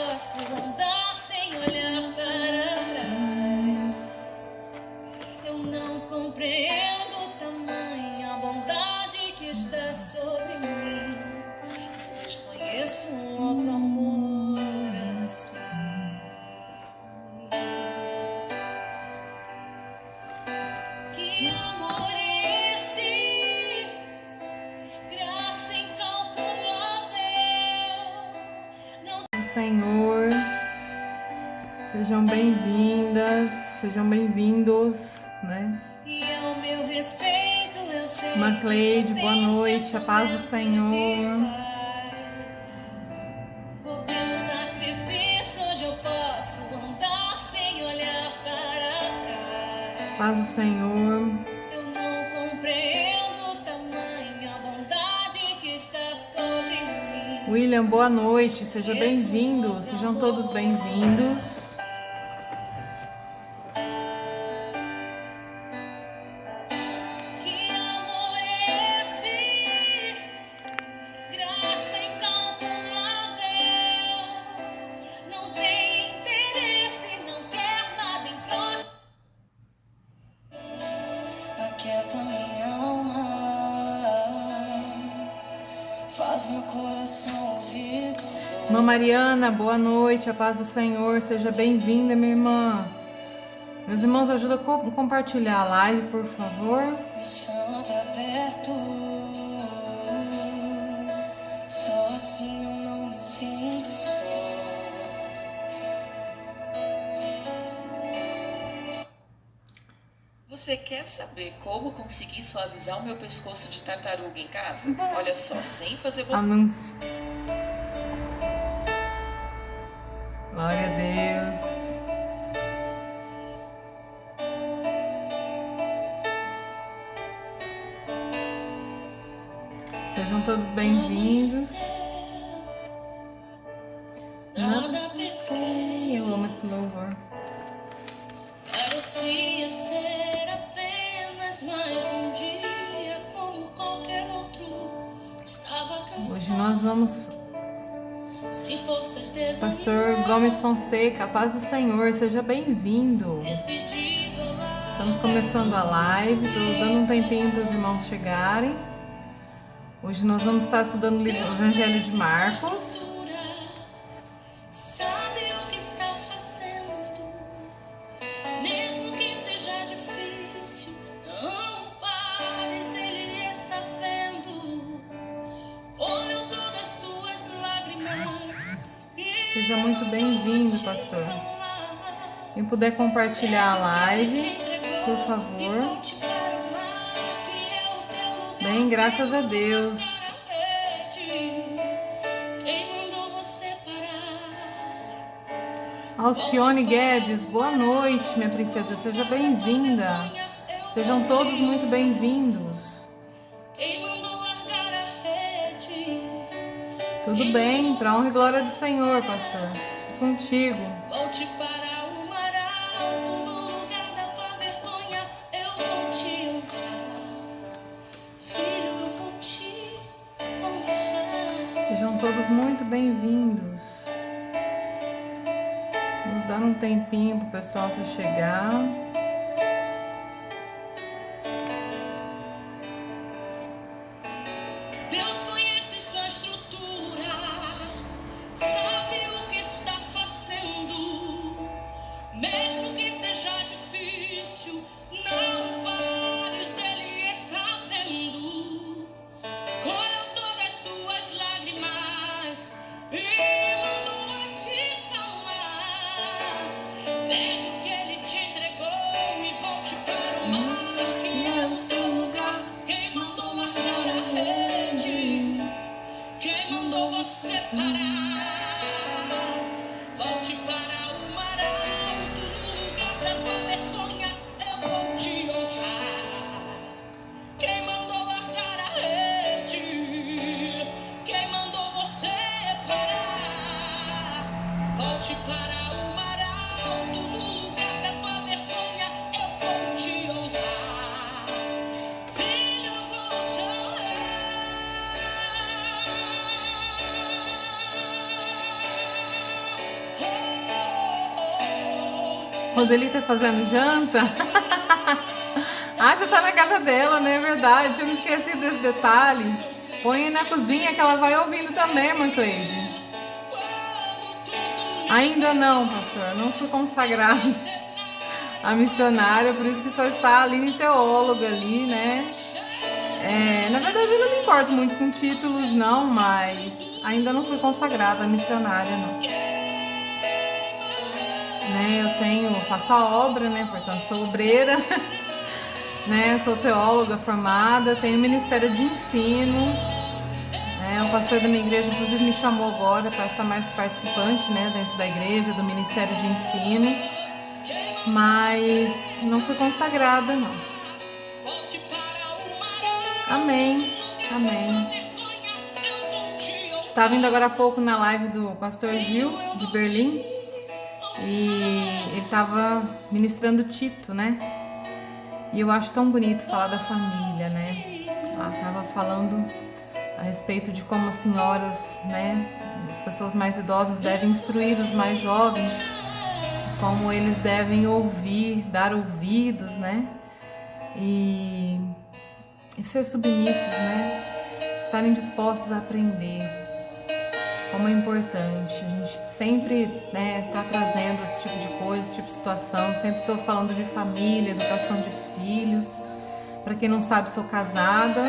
posso andar sem olhar para trás. Eu não compreendo tamanha bondade que está sobre mim. Desconheço um outro amor assim. Que amor é esse? Graça incalculável. Senhor, sejam bem-vindas, sejam bem-vindos, né? E ao meu respeito, eu sei Macleide, boa noite, a paz do Senhor. Por teu sacrifício, hoje eu posso andar sem olhar para trás. Paz do Senhor. Eu não compreendo tamanha bondade que está sobre mim. William, boa noite, seja bem-vindo, sejam todos bem-vindos. Que amor é esse? Graça incalculável. Não tem interesse, não quer nada em troca. Aquieta minha alma, faz meu coração ouvir tua voz. Irmã Mariana, boa noite, a paz do Senhor, seja bem-vinda, minha irmã. Meus irmãos, ajuda a compartilhar a live, por favor. Me chama pra perto, só assim eu não me sinto só. Você quer saber como conseguir suavizar o meu pescoço de tartaruga em casa? Olha só, sem fazer Anúncio. Glória a Deus. Sejam todos bem-vindos. Nada pensei, Eu amo esse louvor. parecia ser apenas mais um dia como qualquer outro. Estava cansado, Hoje nós vamos, sem forças, Pastor Gomes Fonseca, a paz do Senhor, seja bem-vindo. decidido a amar. Estamos começando a live, estou dando um tempinho para os irmãos chegarem. Hoje nós vamos estar estudando o livro Evangelho de Marcos. Sabe o que está fazendo, mesmo que seja difícil. Não pares, ele está vendo. Olham todas as tuas lágrimas. Seja muito bem-vindo, pastor. Quem puder compartilhar a live, por favor. Bem, graças a Deus. Quem mandou você parar? Alcione Guedes, boa noite, minha princesa, seja bem-vinda. Sejam todos muito bem-vindos. Quem mandou largar a rede? Tudo bem, para honra e glória do Senhor, pastor. Contigo. Volte para o mar alto, no lugar da tua vergonha, eu vou te honrar. Filho, eu vou te honrar. Sejam todos muito bem-vindos. Vamos dar um tempinho para o pessoal se chegar. Deus conhece sua estrutura, sabe o que está fazendo. Mesmo que seja difícil, não pares, ele está vendo. Colheu todas as tuas lágrimas e mandou a te falar. Pegue o que ele te entregou e volte para o mar, que é o seu lugar. Quem mandou largar a rede? Quem mandou você parar? Volte para o mar alto, no lugar da tua vergonha, eu vou te honrar. Quem mandou largar a rede? Quem mandou você parar? Volte para o mar alto, no lugar da tua vergonha, eu vou te honrar. Filho, eu vou te honrar. Roseli tá fazendo janta? Ah, você tá na casa dela, né? É verdade, eu me esqueci desse detalhe. Põe na cozinha que ela vai ouvindo também, irmã Cleide. Ainda não, pastor, não fui consagrada a missionária, por isso que só está a Aline teóloga ali, né? Na verdade eu não me importo muito com títulos não, mas ainda não fui consagrada a missionária não. Né, eu faço a obra, né? Portanto sou obreira, né? Sou teóloga formada, tenho ministério de ensino. O pastor da minha igreja, inclusive, me chamou agora para estar mais participante, né? Dentro da igreja, do ministério de ensino. Mas não fui consagrada, não. Amém, amém. Estava indo agora há pouco na live do pastor Gil, de Berlim, e ele estava ministrando Tito, né? E eu acho tão bonito falar da família, né? Ela estava falando a respeito de como as senhoras, né? As pessoas mais idosas devem instruir os mais jovens, como eles devem ouvir, dar ouvidos, né? E ser submissos, né? Estarem dispostos a aprender. Como é importante. A gente sempre, né, tá trazendo esse tipo de coisa, esse tipo de situação. Sempre estou falando de família, educação de filhos. Para quem não sabe, sou casada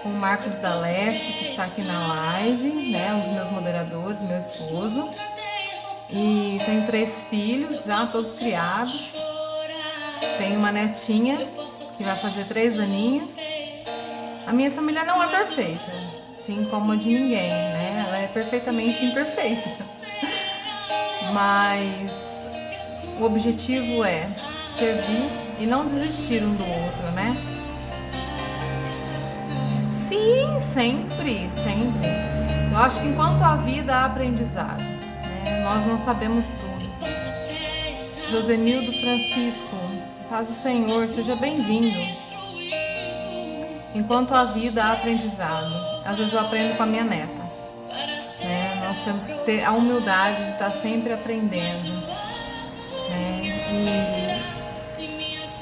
com o Marcos D'Alessio, que está aqui na live, né? Um dos meus moderadores, meu esposo. E tenho 3 filhos, já todos criados. Tenho uma netinha que vai fazer 3 aninhos. A minha família não é perfeita, assim como a de ninguém, né? Ela é perfeitamente imperfeita. Mas o objetivo é servir e não desistir um do outro, né? Sim, sempre, sempre. Eu acho que enquanto há vida há aprendizado, né? Nós não sabemos tudo. Josenildo Francisco, paz do Senhor, seja bem-vindo. Enquanto há vida, há aprendizado. Às vezes eu aprendo com a minha neta. Né? Nós temos que ter a humildade de estar sempre aprendendo. Né?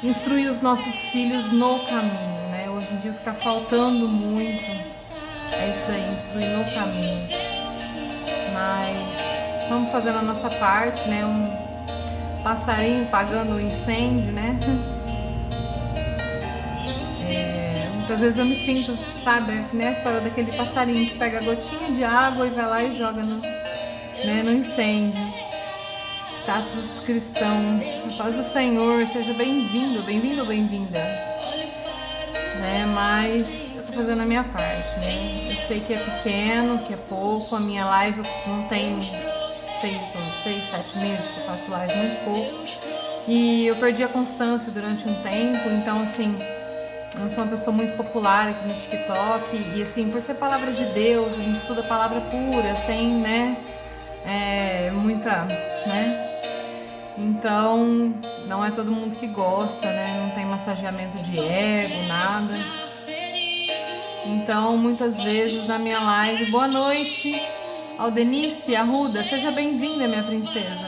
E instruir os nossos filhos no caminho. Né? Hoje em dia o que está faltando muito é isso daí, instruir no caminho. Mas vamos fazendo a nossa parte, né? Um passarinho pagando o incêndio, né? Muitas vezes eu me sinto, sabe, que nem a história daquele passarinho que pega a gotinha de água e vai lá e joga no incêndio. Status cristão, a paz do Senhor, seja bem-vindo, bem-vindo ou bem-vinda. Né? Mas eu tô fazendo a minha parte, né? Eu sei que é pequeno, que é pouco, a minha live não tem 6, 7 meses que eu faço live, muito pouco. E eu perdi a constância durante um tempo, então assim... Eu sou uma pessoa muito popular aqui no TikTok e assim, por ser palavra de Deus, a gente estuda a palavra pura, sem, né, muita, né, então não é todo mundo que gosta, né, não tem massageamento de ego, nada, então muitas vezes na minha live, boa noite, Aldenice, Arruda, seja bem-vinda, minha princesa,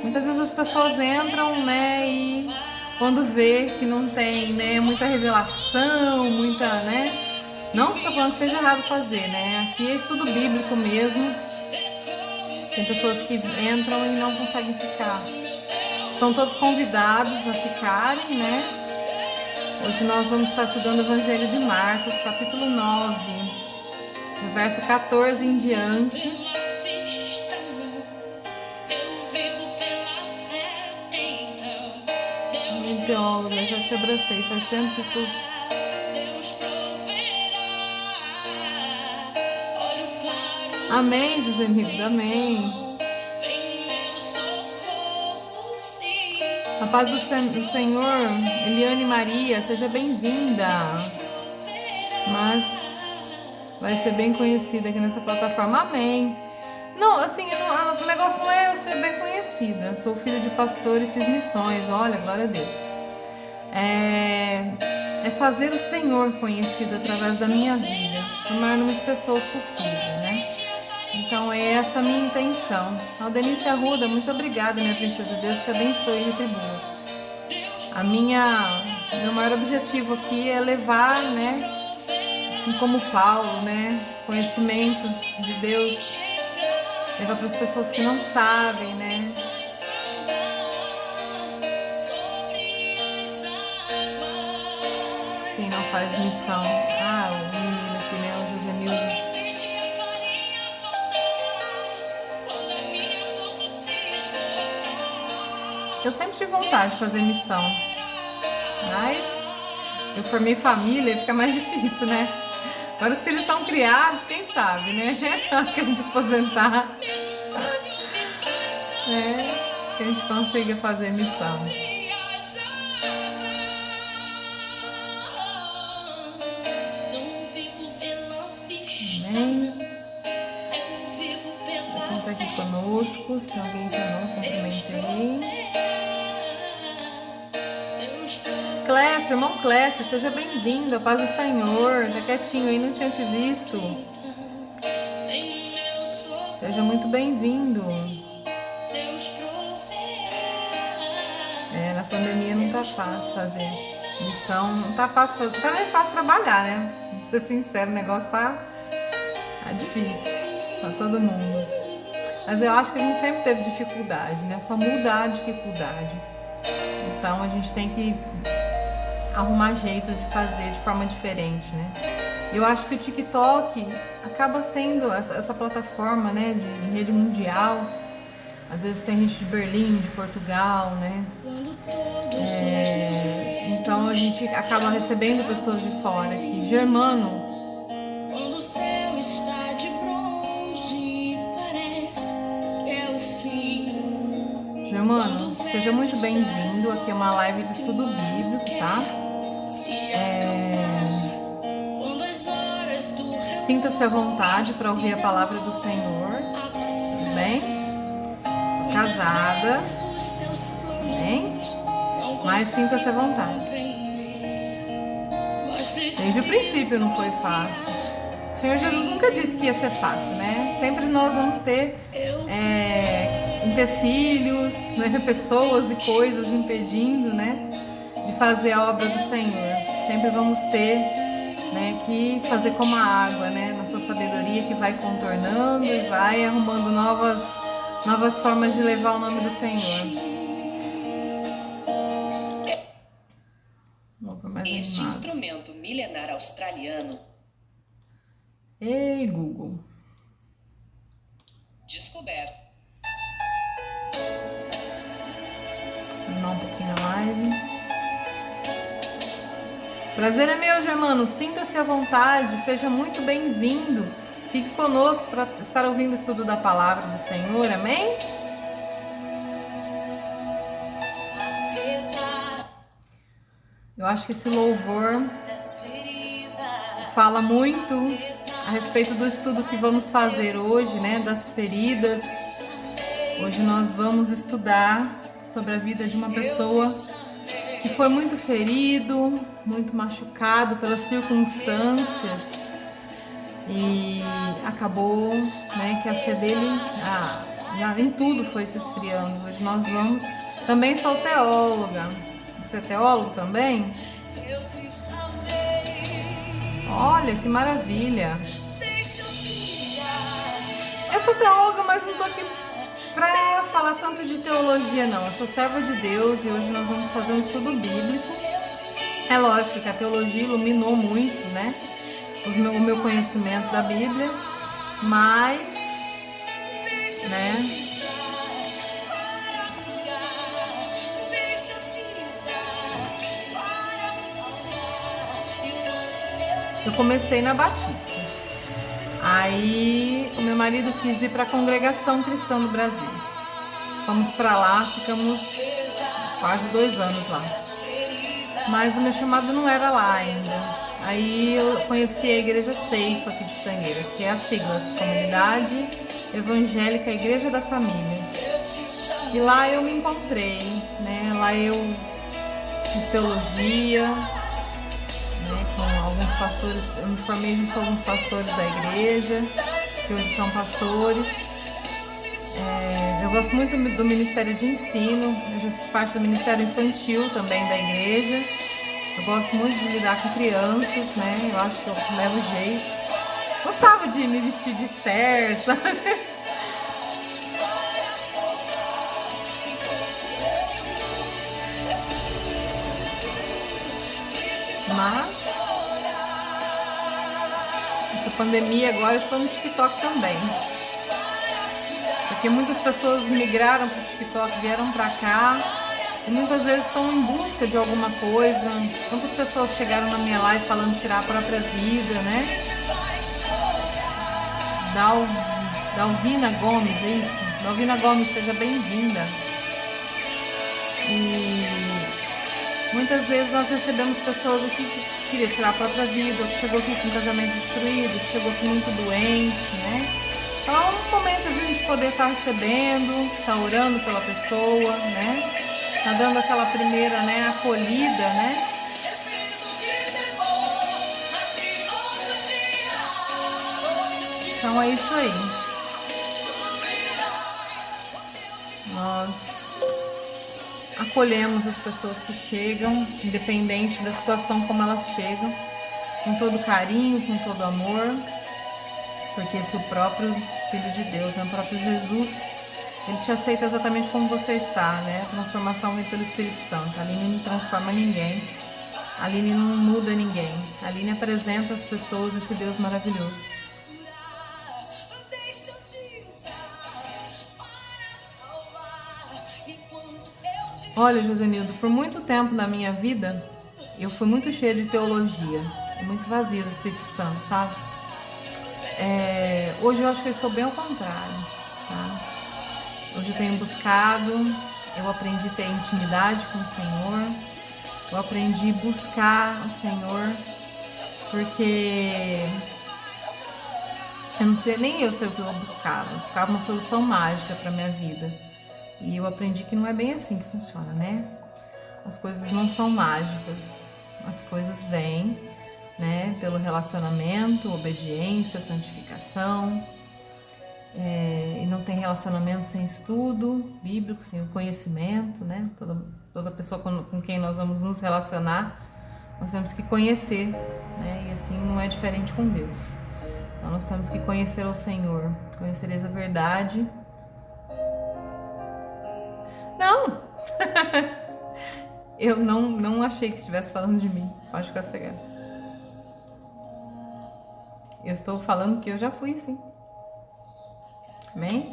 muitas vezes as pessoas entram, né, e... quando vê que não tem, né, muita revelação, muita, né? Não estou falando que seja errado fazer, né? Aqui é estudo bíblico mesmo. Tem pessoas que entram e não conseguem ficar. Estão todos convidados a ficarem, né? Hoje nós vamos estar estudando o Evangelho de Marcos, capítulo 9, no verso 14 em diante. Teóloga, já te abracei, faz tempo que estou... Amém, José Nildo, amém. A paz do Senhor, Eliane Maria, seja bem-vinda. Mas vai ser bem conhecida aqui nessa plataforma, amém. Não, assim, o negócio não é eu ser bem conhecida. Sou filha de pastor e fiz missões, olha, glória a Deus. É fazer o Senhor conhecido através da minha vida, o maior número de pessoas possível, né? Então é essa a minha intenção. Aldenice Arruda, muito obrigada, minha princesa. Deus te abençoe e retribua. Meu maior objetivo aqui é levar, né, assim como Paulo, né, conhecimento de Deus, levar para as pessoas que não sabem, né. Quem não faz missão? O menino aqui, né, o José Milton. Eu sempre tive vontade de fazer missão, mas eu formei família e fica mais difícil, né? Agora os filhos estão criados, quem sabe, né? Que a gente aposentar, que a gente consiga fazer missão. Amém. Quem está aqui conosco, se tem alguém que eu não cumprimentei. Clécio, irmão Clécio, seja bem-vindo, a paz do Senhor. Tá quietinho aí, não tinha te visto. Seja muito bem-vindo. Na pandemia não tá fácil fazer missão, não tá fácil fazer, tá nem fácil trabalhar, né? Pra ser sincero, o negócio tá difícil pra todo mundo. Mas eu acho que a gente sempre teve dificuldade, né? Só muda a dificuldade. Então a gente tem que arrumar jeitos de fazer de forma diferente, né? Eu acho que o TikTok acaba sendo essa plataforma, né, de rede mundial. Às vezes tem gente de Berlim, de Portugal, né? Então a gente acaba recebendo pessoas de fora aqui. Germano, seja muito bem-vindo. Aqui é uma live de estudo bíblico, tá? Sinta-se à vontade para ouvir a palavra do Senhor, tudo bem? Sou casada, bem? Mas sinta-se à vontade. Desde o princípio não foi fácil. O Senhor Jesus nunca disse que ia ser fácil, né? Sempre nós vamos ter empecilhos, né? Pessoas e coisas impedindo, né, de fazer a obra do Senhor. Sempre vamos ter, né, que fazer como a água, né, na sua sabedoria, que vai contornando e vai arrumando novas formas de levar o nome do Senhor. Este instrumento milenar australiano. Ei, Google. Descoberto. Animar um pouquinho a live. Prazer é meu, Germano. Sinta-se à vontade, seja muito bem-vindo. Fique conosco para estar ouvindo o estudo da palavra do Senhor, amém? Eu acho que esse louvor fala muito a respeito do estudo que vamos fazer hoje, né? Das feridas. Hoje nós vamos estudar sobre a vida de uma pessoa que foi muito ferido, muito machucado pelas circunstâncias e acabou, né, que a fé dele em tudo foi se esfriando. Hoje nós vamos... Também sou teóloga. Você é teólogo também? Olha, que maravilha! Eu sou teóloga, mas não tô aqui para falar tanto de teologia, não. Eu sou serva de Deus e hoje nós vamos fazer um estudo bíblico. É lógico que a teologia iluminou muito, né, o meu conhecimento da Bíblia, mas, né, eu comecei na Batista. Aí o meu marido quis ir para a Congregação Cristã do Brasil. Fomos para lá, ficamos quase 2 anos lá. Mas o meu chamado não era lá ainda. Aí eu conheci a Igreja Ceifa aqui de Tangueiras, que é as siglas, Comunidade Evangélica Igreja da Família. E lá eu me encontrei, né? Lá eu fiz teologia, com alguns pastores, eu me formei junto com alguns pastores da igreja que hoje são pastores. Eu gosto muito do Ministério de Ensino, eu já fiz parte do Ministério Infantil também da igreja. Eu gosto muito de lidar com crianças, né? Eu acho que eu levo jeito. Gostava de me vestir de Esther, sabe? Mas essa pandemia agora eu estou no TikTok também. Porque muitas pessoas migraram para o TikTok, vieram para cá e muitas vezes estão em busca de alguma coisa. Quantas pessoas chegaram na minha live falando de tirar a própria vida, né? Dalvina Gomes, é isso? Dalvina Gomes, seja bem-vinda. E muitas vezes nós recebemos pessoas aqui que queriam tirar a própria vida, ou que chegou aqui com um casamento destruído, que chegou aqui muito doente, né? Então é um momento de a gente poder estar recebendo, estar orando pela pessoa, né? Tá dando aquela primeira, né, acolhida, né? Então é isso aí. Nós acolhemos as pessoas que chegam, independente da situação como elas chegam, com todo carinho, com todo amor, porque se o próprio Filho de Deus, né, o próprio Jesus, ele te aceita exatamente como você está, né? A transformação vem pelo Espírito Santo. A Aline não transforma ninguém, a Aline não muda ninguém, a Aline apresenta às pessoas esse Deus maravilhoso. Olha, Josenildo, por muito tempo na minha vida, eu fui muito cheia de teologia, muito vazia do Espírito Santo, sabe? Hoje eu acho que eu estou bem ao contrário, tá? Hoje eu tenho buscado, eu aprendi a ter intimidade com o Senhor, eu aprendi a buscar o Senhor, porque eu não sei, nem eu sei o que eu buscava uma solução mágica para minha vida. E eu aprendi que não é bem assim que funciona, né? As coisas não são mágicas, as coisas vêm, né? Pelo relacionamento, obediência, santificação. E não tem relacionamento sem estudo bíblico, sem o conhecimento, né? Toda pessoa com quem nós vamos nos relacionar, nós temos que conhecer, né? E assim não é diferente com Deus. Então nós temos que conhecer o Senhor, conhecereis a verdade. Não! Eu não achei que estivesse falando de mim. Pode ficar cegado. Eu estou falando que eu já fui, sim. Amém?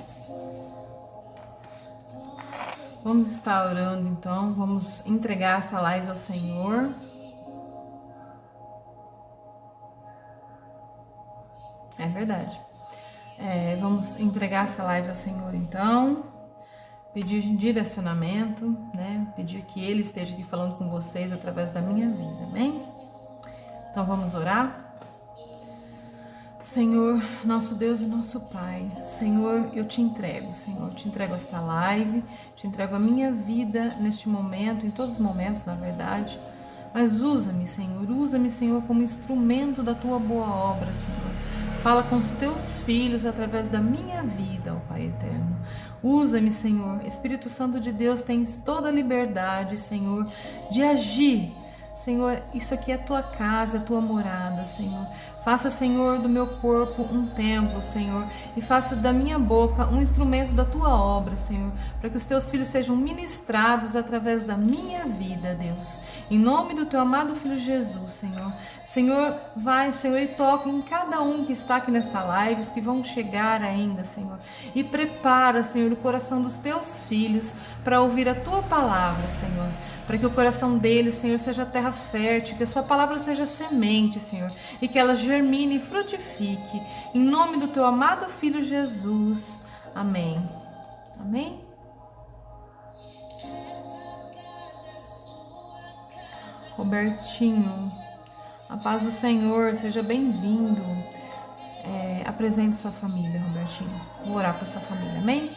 Vamos estar orando, então. Vamos entregar essa live ao Senhor. É verdade. Vamos entregar essa live ao Senhor, então. Pedir direcionamento, né? Pedir que Ele esteja aqui falando com vocês através da minha vida, amém? Então vamos orar? Senhor, nosso Deus e nosso Pai, Senhor, eu te entrego, Senhor, te entrego esta live, te entrego a minha vida neste momento, em todos os momentos, na verdade, mas usa-me, Senhor, como instrumento da tua boa obra, Senhor. Fala com os teus filhos através da minha vida, ó Pai eterno. Usa-me, Senhor. Espírito Santo de Deus, tens toda a liberdade, Senhor, de agir. Senhor, isso aqui é a tua casa, a tua morada, Senhor. Faça, Senhor, do meu corpo um templo, Senhor, e faça da minha boca um instrumento da tua obra, Senhor, para que os teus filhos sejam ministrados através da minha vida, Deus. Em nome do teu amado Filho Jesus, Senhor. Senhor, vai, Senhor, e toca em cada um que está aqui nesta live, os que vão chegar ainda, Senhor. E prepara, Senhor, o coração dos teus filhos para ouvir a tua palavra, Senhor. Para que o coração deles, Senhor, seja terra fértil, que a sua palavra seja semente, Senhor, e que ela germine e frutifique. Em nome do teu amado Filho Jesus. Amém. Amém? Robertinho, a paz do Senhor, seja bem-vindo. Apresente sua família, Robertinho. Vou orar por sua família, amém?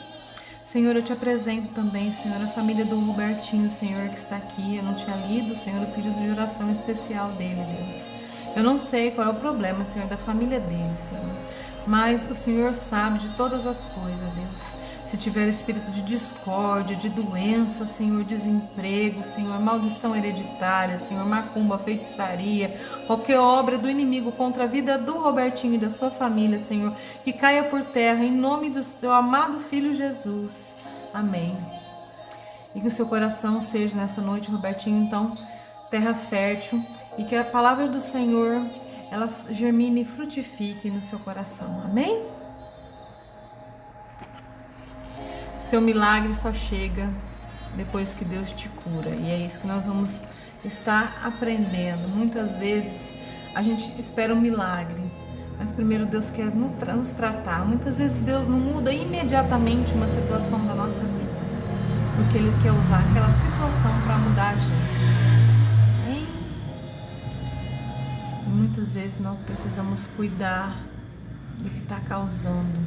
Senhor, eu te apresento também, Senhor, a família do Robertinho, Senhor, que está aqui. Eu não tinha lido, Senhor, o pedido de oração especial dele, Deus. Eu não sei qual é o problema, Senhor, da família dele, Senhor. Mas o Senhor sabe de todas as coisas, Deus. Se tiver espírito de discórdia, de doença, Senhor, desemprego, Senhor, maldição hereditária, Senhor, macumba, feitiçaria, qualquer obra do inimigo contra a vida do Robertinho e da sua família, Senhor, que caia por terra em nome do seu amado Filho Jesus. Amém. E que o seu coração seja nessa noite, Robertinho, então, terra fértil, e que a palavra do Senhor, ela germine e frutifique no seu coração. Amém? Seu milagre só chega depois que Deus te cura. E é isso que nós vamos estar aprendendo. Muitas vezes a gente espera um milagre, mas primeiro Deus quer nos tratar. Muitas vezes Deus não muda imediatamente uma situação da nossa vida, porque Ele quer usar aquela situação para mudar a gente. Amém? E muitas vezes nós precisamos cuidar do que está causando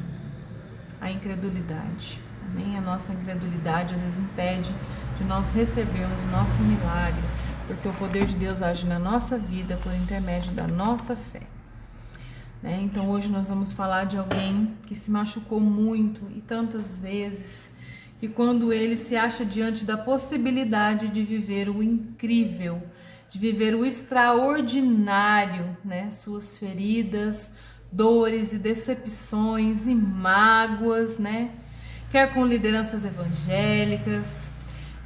a incredulidade. Amém? A nossa incredulidade às vezes impede de nós recebermos o nosso milagre, porque o poder de Deus age na nossa vida por intermédio da nossa fé. Então hoje nós vamos falar de alguém que se machucou muito e tantas vezes, que quando ele se acha diante da possibilidade de viver o incrível, de viver o extraordinário, suas feridas, dores e decepções e mágoas, quer com lideranças evangélicas,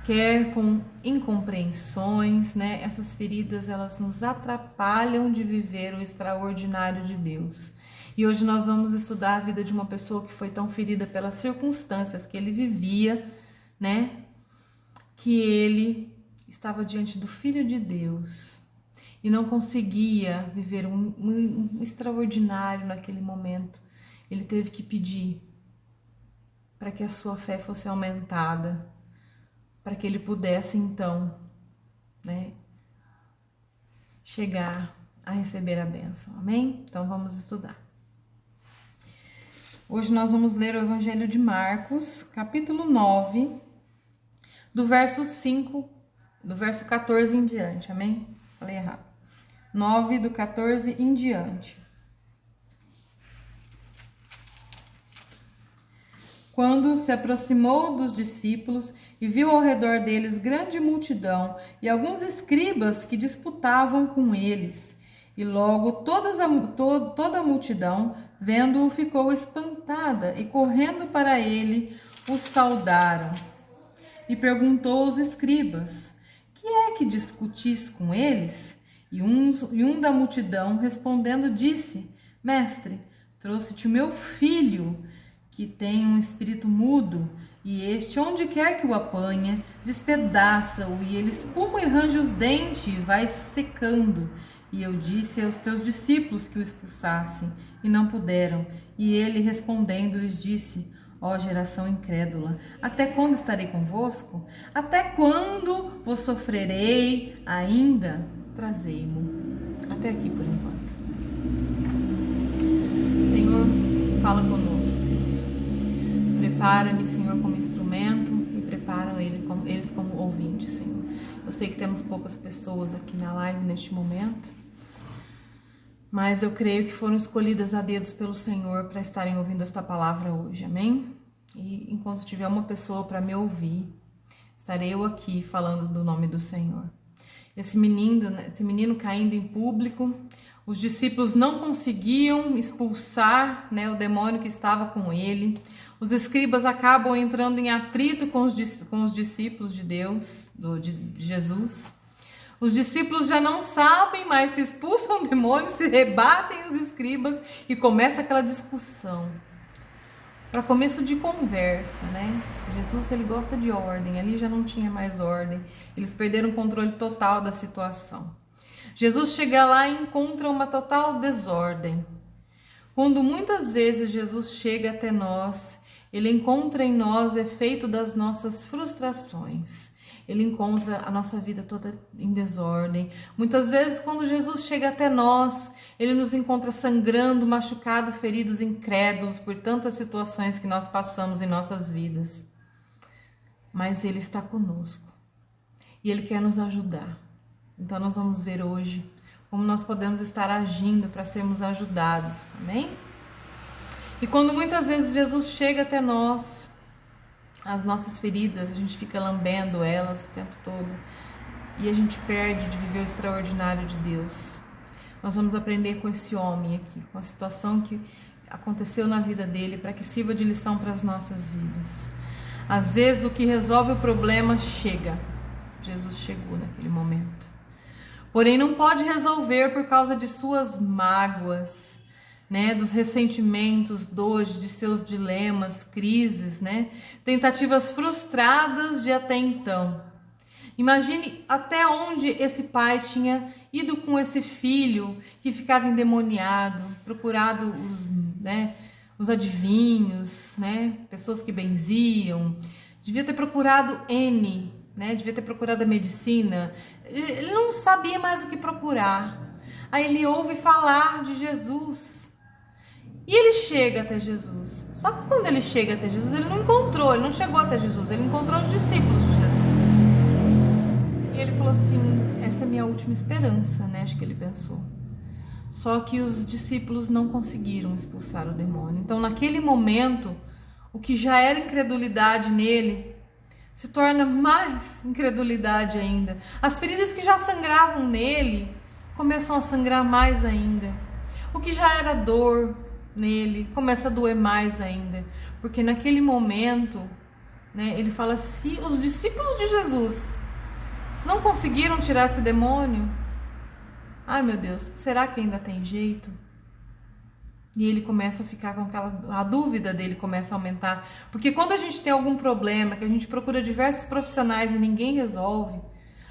quer com incompreensões, essas feridas, elas nos atrapalham de viver o extraordinário de Deus. E hoje nós vamos estudar a vida de uma pessoa que foi tão ferida pelas circunstâncias que ele vivia, que ele estava diante do Filho de Deus e não conseguia viver um extraordinário naquele momento. Ele teve que pedir para que a sua fé fosse aumentada, para que ele pudesse então, chegar a receber a bênção. Amém? Então vamos estudar. Hoje nós vamos ler o Evangelho de Marcos, capítulo 9, do verso 14 em diante. Amém? Falei errado. 9 do 14 em diante. Quando se aproximou dos discípulos e viu ao redor deles grande multidão e alguns escribas que disputavam com eles, e logo toda a multidão, vendo-o, ficou espantada e, correndo para ele, o saudaram. E perguntou aos escribas: que é que discutis com eles? E um da multidão, respondendo, disse: Mestre, trouxe-te o meu filho, que tem um espírito mudo, e este, onde quer que o apanha, despedaça-o, e ele espuma e range os dentes, e vai secando. E eu disse aos teus discípulos que o expulsassem, e não puderam. E ele, respondendo, lhes disse: ó geração incrédula, até quando estarei convosco? Até quando vos sofrerei ainda? Trazei-mo. Até aqui por enquanto. Senhor, fala conosco, Deus. Prepara-me, Senhor, como instrumento, e prepara eles como ouvintes, Senhor. Eu sei que temos poucas pessoas aqui na live neste momento, mas eu creio que foram escolhidas a dedos pelo Senhor para estarem ouvindo esta palavra hoje, amém? E enquanto tiver uma pessoa para me ouvir, estarei eu aqui falando do nome do Senhor. Esse menino caindo em público, os discípulos não conseguiam expulsar, o demônio que estava com ele. Os escribas acabam entrando em atrito com os discípulos de Deus, de Jesus. Os discípulos já não sabem mais se expulsam o demônio, se rebatem os escribas e começa aquela discussão. Para começo de conversa, Jesus, ele gosta de ordem, ali já não tinha mais ordem. Eles perderam o controle total da situação. Jesus chega lá e encontra uma total desordem. Quando muitas vezes Jesus chega até nós, ele encontra em nós efeito das nossas frustrações. Ele encontra a nossa vida toda em desordem. Muitas vezes, quando Jesus chega até nós, ele nos encontra sangrando, machucado, feridos, incrédulos por tantas situações que nós passamos em nossas vidas. Mas ele está conosco e ele quer nos ajudar. Então nós vamos ver hoje como nós podemos estar agindo para sermos ajudados. Amém? E quando muitas vezes Jesus chega até nós, as nossas feridas, a gente fica lambendo elas o tempo todo e a gente perde de viver o extraordinário de Deus. Nós vamos aprender com esse homem aqui, com a situação que aconteceu na vida dele, para que sirva de lição para as nossas vidas. Às vezes o que resolve o problema chega. Jesus chegou naquele momento. Porém não pode resolver por causa de suas mágoas, né, dos ressentimentos, dores, de seus dilemas, crises, né, tentativas frustradas de até então. Imagine até onde esse pai tinha ido com esse filho que ficava endemoniado, procurado os adivinhos, né, pessoas que benziam. Devia ter procurado N, né, devia ter procurado a medicina. Ele não sabia mais o que procurar. Aí ele ouve falar de Jesus. E ele chega até Jesus. Só que quando ele chega até Jesus, ele não chegou até Jesus, ele encontrou os discípulos de Jesus. E ele falou assim, essa é a minha última esperança, né? Acho que ele pensou. Só que os discípulos não conseguiram expulsar o demônio. Então, naquele momento, o que já era incredulidade nele, se torna mais incredulidade ainda. As feridas que já sangravam nele, começam a sangrar mais ainda. O que já era dor nele, começa a doer mais ainda. Porque naquele momento, né, ele fala, se os discípulos de Jesus não conseguiram tirar esse demônio, ai meu Deus, será que ainda tem jeito? E ele começa a ficar com a dúvida dele começa a aumentar. Porque quando a gente tem algum problema, que a gente procura diversos profissionais e ninguém resolve,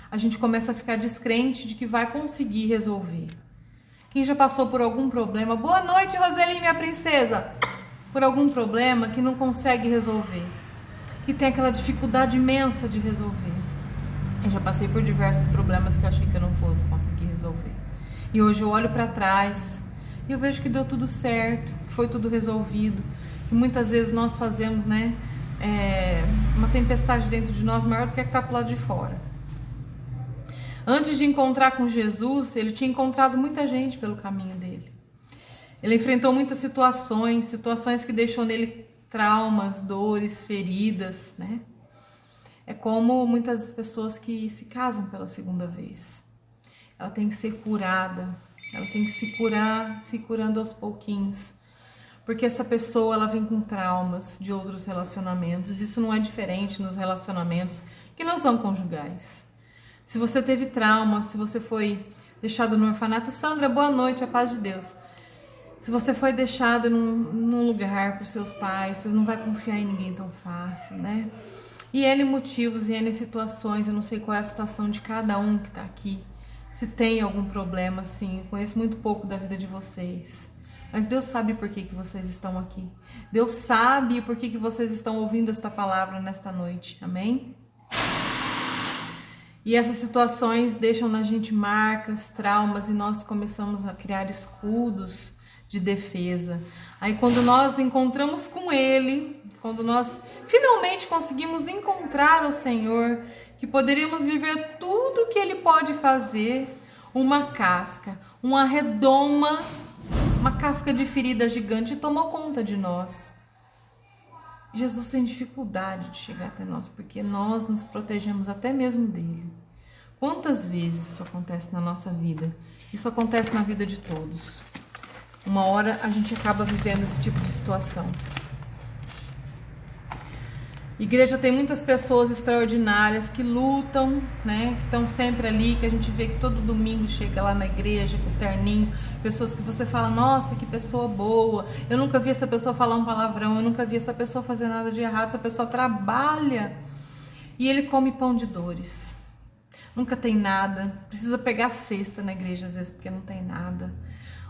a gente começa a ficar descrente de que vai conseguir resolver. Quem já passou por algum problema, boa noite Roseli, minha princesa, por algum problema que não consegue resolver, que tem aquela dificuldade imensa de resolver. Eu já passei por diversos problemas que eu achei que eu não fosse conseguir resolver. E hoje eu olho para trás e eu vejo que deu tudo certo, que foi tudo resolvido. E muitas vezes nós fazemos, né, uma tempestade dentro de nós maior do que a que está pro lado de fora. Antes de encontrar com Jesus, ele tinha encontrado muita gente pelo caminho dele. Ele enfrentou muitas situações que deixou nele traumas, dores, feridas, né? É como muitas pessoas que se casam pela segunda vez. Ela tem que ser curada, ela tem que se curando aos pouquinhos. Porque essa pessoa, ela vem com traumas de outros relacionamentos. Isso não é diferente nos relacionamentos que não são conjugais. Se você teve trauma, se você foi deixado no orfanato, Sandra, boa noite, a paz de Deus. Se você foi deixado num lugar por seus pais, você não vai confiar em ninguém tão fácil, né? E N motivos e N situações, eu não sei qual é a situação de cada um que está aqui. Se tem algum problema, sim, eu conheço muito pouco da vida de vocês. Mas Deus sabe por que vocês estão aqui. Deus sabe por que vocês estão ouvindo esta palavra nesta noite, amém? E essas situações deixam na gente marcas, traumas, e nós começamos a criar escudos de defesa. Aí quando nós encontramos com Ele, quando nós finalmente conseguimos encontrar o Senhor, que poderíamos viver tudo o que Ele pode fazer, uma casca, uma redoma, uma casca de ferida gigante tomou conta de nós. Jesus tem dificuldade de chegar até nós, porque nós nos protegemos até mesmo dele. Quantas vezes isso acontece na nossa vida? Isso acontece na vida de todos. Uma hora a gente acaba vivendo esse tipo de situação. Igreja tem muitas pessoas extraordinárias que lutam, né? Que estão sempre ali, que a gente vê que todo domingo chega lá na igreja com o terninho. Pessoas que você fala, nossa, que pessoa boa. Eu nunca vi essa pessoa falar um palavrão, eu nunca vi essa pessoa fazer nada de errado. Essa pessoa trabalha e ele come pão de dores. Nunca tem nada, precisa pegar cesta na igreja às vezes porque não tem nada.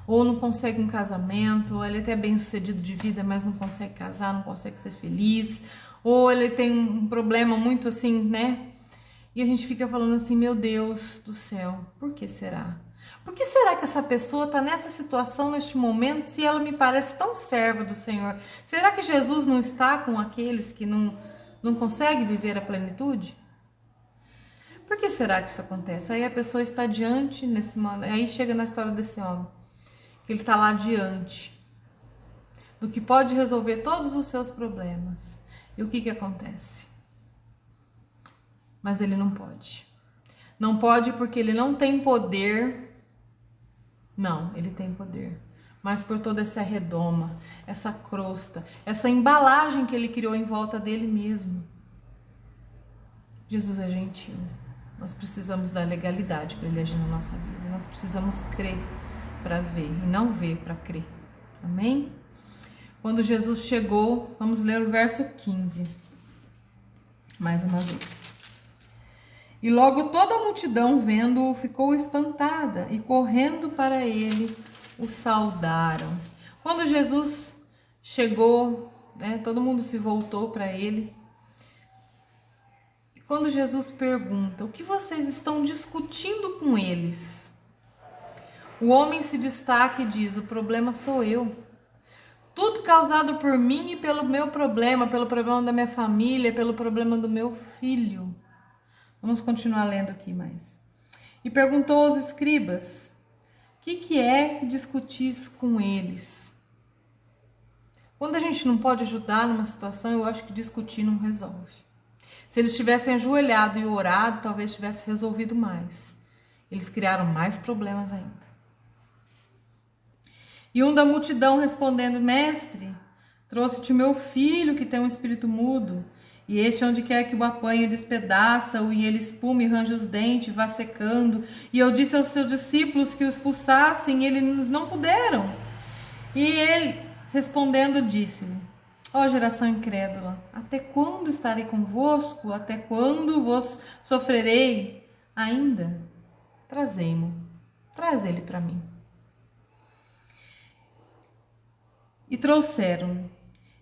Ou não consegue um casamento, ou ele é até bem sucedido de vida, mas não consegue casar, não consegue ser feliz. Ou ele tem um problema muito assim, né? E a gente fica falando assim, meu Deus do céu, por que será? Por que será que essa pessoa está nessa situação, neste momento, se ela me parece tão serva do Senhor? Será que Jesus não está com aqueles que não conseguem viver a plenitude? Por que será que isso acontece? Aí a pessoa está diante, aí chega na história desse homem, que ele está lá diante do que pode resolver todos os seus problemas. E o que acontece? Mas ele não pode. Não pode porque ele não tem poder. Não, ele tem poder. Mas por toda essa redoma, essa crosta, essa embalagem que ele criou em volta dele mesmo. Jesus é gentil. Nós precisamos da legalidade para ele agir na nossa vida. Nós precisamos crer para ver e não ver para crer. Amém? Quando Jesus chegou, vamos ler o verso 15. Mais uma vez. E logo toda a multidão, vendo-o, ficou espantada e correndo para ele, o saudaram. Quando Jesus chegou, todo mundo se voltou para ele. Quando Jesus pergunta, o que vocês estão discutindo com eles? O homem se destaca e diz, o problema sou eu. Tudo causado por mim e pelo meu problema, pelo problema da minha família, pelo problema do meu filho. Vamos continuar lendo aqui mais. E perguntou aos escribas, o que é que discutis com eles? Quando a gente não pode ajudar numa situação, eu acho que discutir não resolve. Se eles tivessem ajoelhado e orado, talvez tivesse resolvido mais. Eles criaram mais problemas ainda. E um da multidão respondendo, mestre, trouxe-te meu filho que tem um espírito mudo, e este onde quer que o apanhe despedaça-o, e ele espuma e range os dentes, vá secando. E eu disse aos seus discípulos que o expulsassem, e eles não puderam. E ele, respondendo, disse-lhe, ó geração incrédula, até quando estarei convosco? Até quando vos sofrerei ainda? Trazei-mo, traz ele para mim. E trouxeram.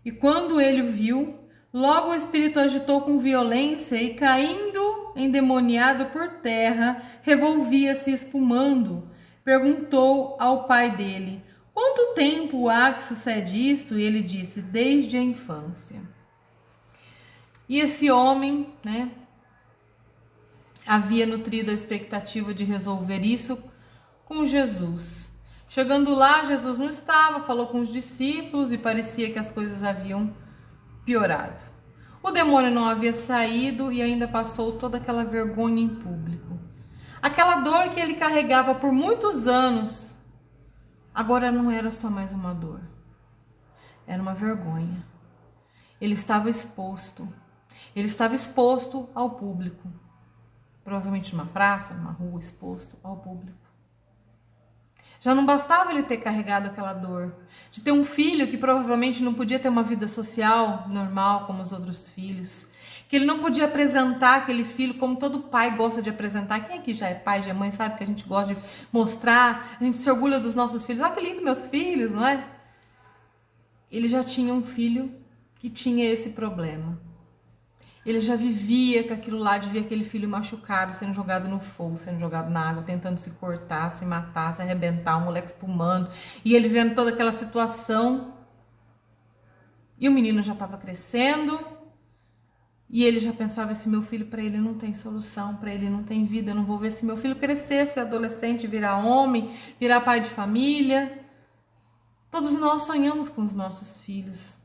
E quando ele o viu, logo o espírito agitou com violência e, caindo endemoniado por terra, revolvia-se espumando. Perguntou ao pai dele, quanto tempo há que sucede isso? E ele disse, desde a infância. E esse homem, havia nutrido a expectativa de resolver isso com Jesus. Chegando lá, Jesus não estava, falou com os discípulos e parecia que as coisas haviam piorado. O demônio não havia saído e ainda passou toda aquela vergonha em público. Aquela dor que ele carregava por muitos anos, agora não era só mais uma dor, era uma vergonha. Ele estava exposto ao público, provavelmente numa praça, numa rua, exposto ao público. Já não bastava ele ter carregado aquela dor, de ter um filho que provavelmente não podia ter uma vida social normal como os outros filhos, que ele não podia apresentar aquele filho como todo pai gosta de apresentar. Quem aqui já é pai, já é mãe, sabe que a gente gosta de mostrar, a gente se orgulha dos nossos filhos. Olha que lindo meus filhos, não é? Ele já tinha um filho que tinha esse problema. Ele já vivia com aquilo lá, de ver aquele filho machucado, sendo jogado no fogo, sendo jogado na água, tentando se cortar, se matar, se arrebentar, o moleque espumando. E ele vendo toda aquela situação. E o menino já estava crescendo. E ele já pensava, esse meu filho, para ele não tem solução, para ele não tem vida. Eu não vou ver se meu filho crescer, ser adolescente, virar homem, virar pai de família. Todos nós sonhamos com os nossos filhos.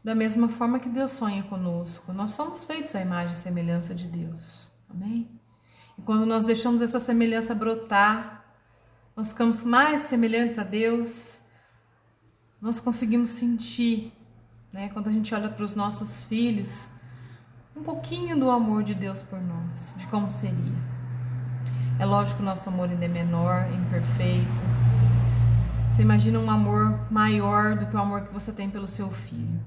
Da mesma forma que Deus sonha conosco. Nós somos feitos à imagem e semelhança de Deus. Amém? E quando nós deixamos essa semelhança brotar, nós ficamos mais semelhantes a Deus, nós conseguimos sentir, quando a gente olha para os nossos filhos, um pouquinho do amor de Deus por nós, de como seria. É lógico que o nosso amor ainda é menor, é imperfeito. Você imagina um amor maior do que o amor que você tem pelo seu filho.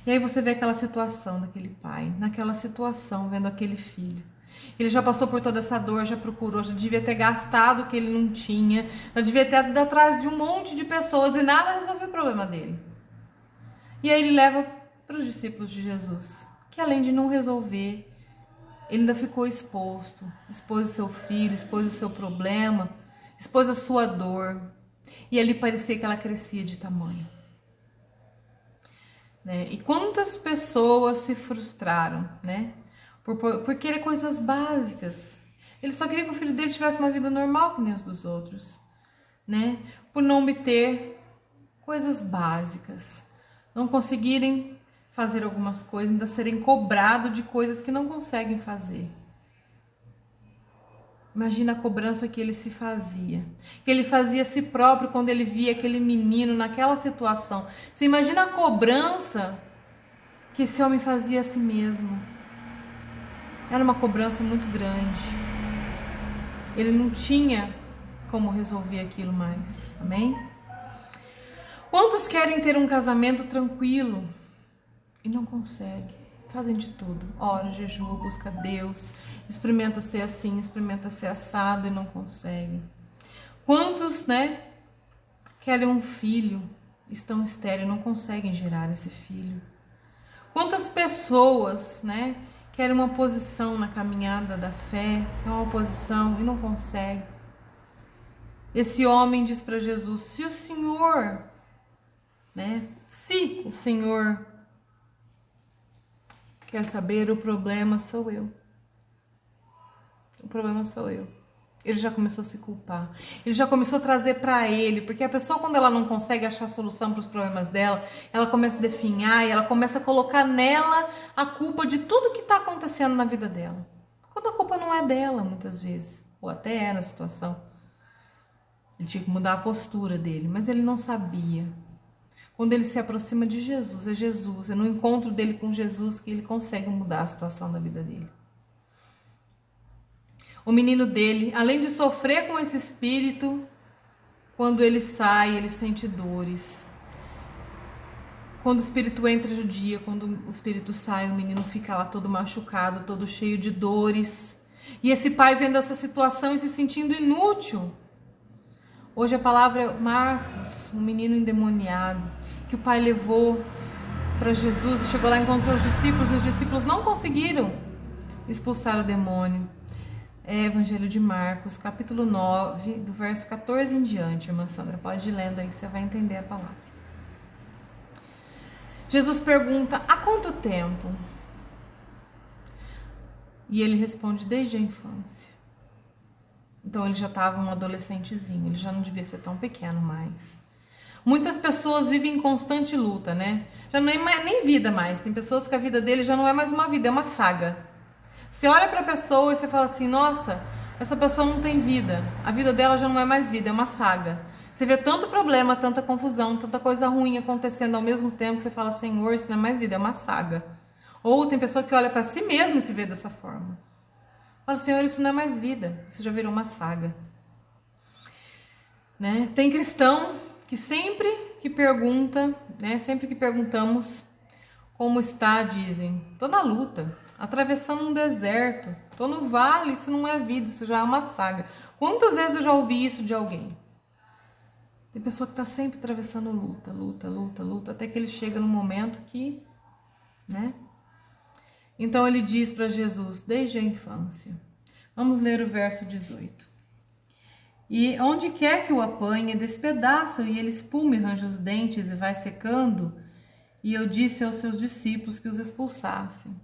E aí você vê aquela situação daquele pai, naquela situação, vendo aquele filho. Ele já passou por toda essa dor, já procurou, já devia ter gastado o que ele não tinha, já devia ter ido atrás de um monte de pessoas e nada resolveu o problema dele. E aí ele leva para os discípulos de Jesus, que além de não resolver, ele ainda ficou expôs o seu filho, expôs o seu problema, expôs a sua dor. E ali parecia que ela crescia de tamanho. E quantas pessoas se frustraram, por querer coisas básicas. Ele só queria que o filho dele tivesse uma vida normal que nem os dos outros, por não obter coisas básicas, não conseguirem fazer algumas coisas, ainda serem cobrados de coisas que não conseguem fazer. Imagina a cobrança que ele se fazia, que ele fazia a si próprio quando ele via aquele menino naquela situação. Você imagina a cobrança que esse homem fazia a si mesmo. Era uma cobrança muito grande. Ele não tinha como resolver aquilo mais. Amém? Quantos querem ter um casamento tranquilo e não conseguem? Fazem de tudo. Ora, jejua, busca Deus, experimenta ser assim, experimenta ser assado e não conseguem. Quantos, querem um filho, estão estéreis, não conseguem gerar esse filho. Quantas pessoas, querem uma posição na caminhada da fé, quer uma posição e não conseguem. Esse homem diz para Jesus, se o Senhor quer saber, o problema sou eu. O problema sou eu. Ele já começou a se culpar. Ele já começou a trazer para ele, porque a pessoa, quando ela não consegue achar solução para os problemas dela, ela começa a definhar e ela começa a colocar nela a culpa de tudo que está acontecendo na vida dela. Quando a culpa não é dela, muitas vezes, ou até é na situação. Ele tinha que mudar a postura dele, mas ele não sabia. Quando ele se aproxima de Jesus, é no encontro dele com Jesus que ele consegue mudar a situação da vida dele. O menino dele, além de sofrer com esse espírito, quando ele sai, ele sente dores. Quando o espírito entra, judia, quando o espírito sai, o menino fica lá todo machucado, todo cheio de dores. E esse pai vendo essa situação e se sentindo inútil. Hoje a palavra é Marcos, um menino endemoniado, que o pai levou para Jesus e chegou lá, encontrou os discípulos, e os discípulos não conseguiram expulsar o demônio. É Evangelho de Marcos, capítulo 9, do verso 14 em diante, irmã Sandra. Pode ir lendo aí que você vai entender a palavra. Jesus pergunta, há quanto tempo? E ele responde, desde a infância. Então ele já estava um adolescentezinho, ele já não devia ser tão pequeno mais. Muitas pessoas vivem em constante luta, Já não é nem vida mais. Tem pessoas que a vida dele já não é mais uma vida, é uma saga. Você olha para a pessoa e você fala assim, nossa, essa pessoa não tem vida. A vida dela já não é mais vida, é uma saga. Você vê tanto problema, tanta confusão, tanta coisa ruim acontecendo ao mesmo tempo que você fala, Senhor, isso não é mais vida, é uma saga. Ou tem pessoa que olha para si mesma e se vê dessa forma. Fala, Senhor, isso não é mais vida, isso já virou uma saga. Tem cristão que sempre que pergunta, sempre que perguntamos como está, dizem, tô na luta, atravessando um deserto, tô no vale, isso não é vida, isso já é uma saga. Quantas vezes eu já ouvi isso de alguém? Tem pessoa que está sempre atravessando luta, até que ele chega no momento que, Então ele diz para Jesus, desde a infância. Vamos ler o verso 18. E onde quer que o apanhe, despedaça e ele espuma e arranja os dentes e vai secando. E eu disse aos seus discípulos que o expulsassem,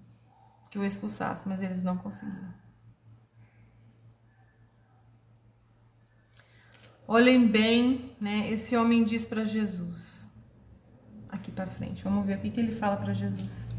mas eles não conseguiram. Olhem bem, esse homem diz para Jesus, aqui para frente, vamos ver o que ele fala para Jesus.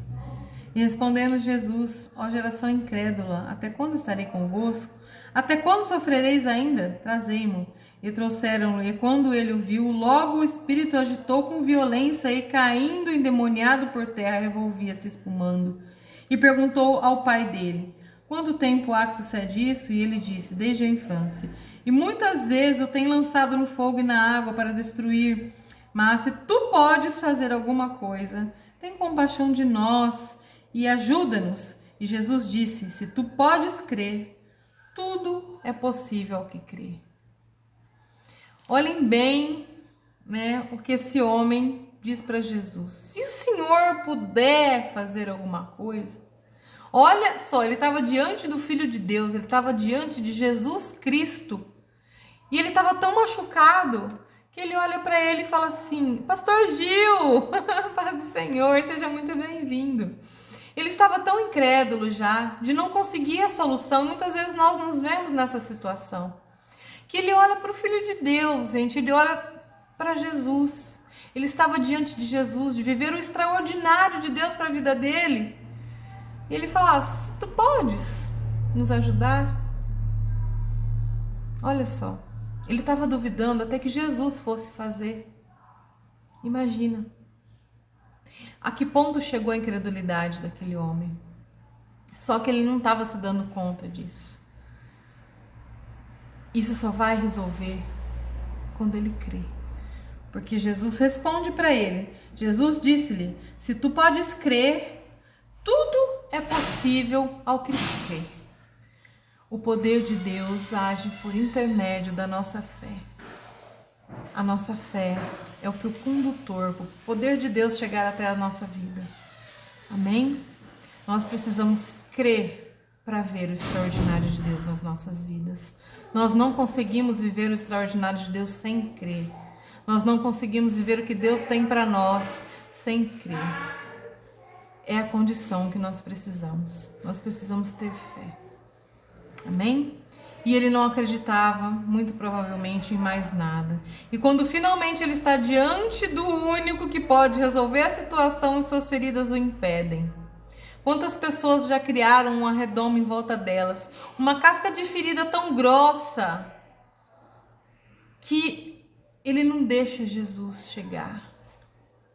E respondendo Jesus, ó geração incrédula, até quando estarei convosco? Até quando sofrereis ainda? Trazei-mo. E trouxeram-no, e quando ele o viu, logo o espírito agitou com violência e caindo endemoniado por terra, revolvia-se espumando. E perguntou ao pai dele, quanto tempo há que sucede isso? E ele disse, desde a infância. E muitas vezes o tem lançado no fogo e na água para destruir. Mas se tu podes fazer alguma coisa, tem compaixão de nós e ajuda-nos. E Jesus disse, se tu podes crer, tudo é possível ao que crê. Olhem bem, o que esse homem diz para Jesus. Se o Senhor puder fazer alguma coisa, olha só, ele estava diante do Filho de Deus, ele estava diante de Jesus Cristo. E ele estava tão machucado que ele olha para ele e fala assim, Pastor Gil, paz do Senhor, seja muito bem-vindo. Ele estava tão incrédulo já, de não conseguir a solução. Muitas vezes nós nos vemos nessa situação. Que ele olha para o Filho de Deus, gente, ele olha para Jesus. Ele estava diante de Jesus, de viver o extraordinário de Deus para a vida dele. E ele falava: tu podes nos ajudar? Olha só, ele estava duvidando até que Jesus fosse fazer. Imagina. A que ponto chegou a incredulidade daquele homem? Só que ele não estava se dando conta disso. Isso só vai resolver quando ele crê. Porque Jesus responde para ele. Jesus disse-lhe: se tu podes crer, tudo é possível ao que crê. O poder de Deus age por intermédio da nossa fé. A nossa fé é o fio condutor para o poder de Deus chegar até a nossa vida. Amém? Nós precisamos crer para ver o extraordinário de Deus nas nossas vidas. Nós não conseguimos viver o extraordinário de Deus sem crer. Nós não conseguimos viver o que Deus tem para nós sem crer. É a condição que nós precisamos. Nós precisamos ter fé. Amém? E ele não acreditava, muito provavelmente, em mais nada. E quando finalmente ele está diante do único que pode resolver a situação, suas feridas o impedem. Quantas pessoas já criaram uma redoma em volta delas? Uma casca de ferida tão grossa que ele não deixa Jesus chegar.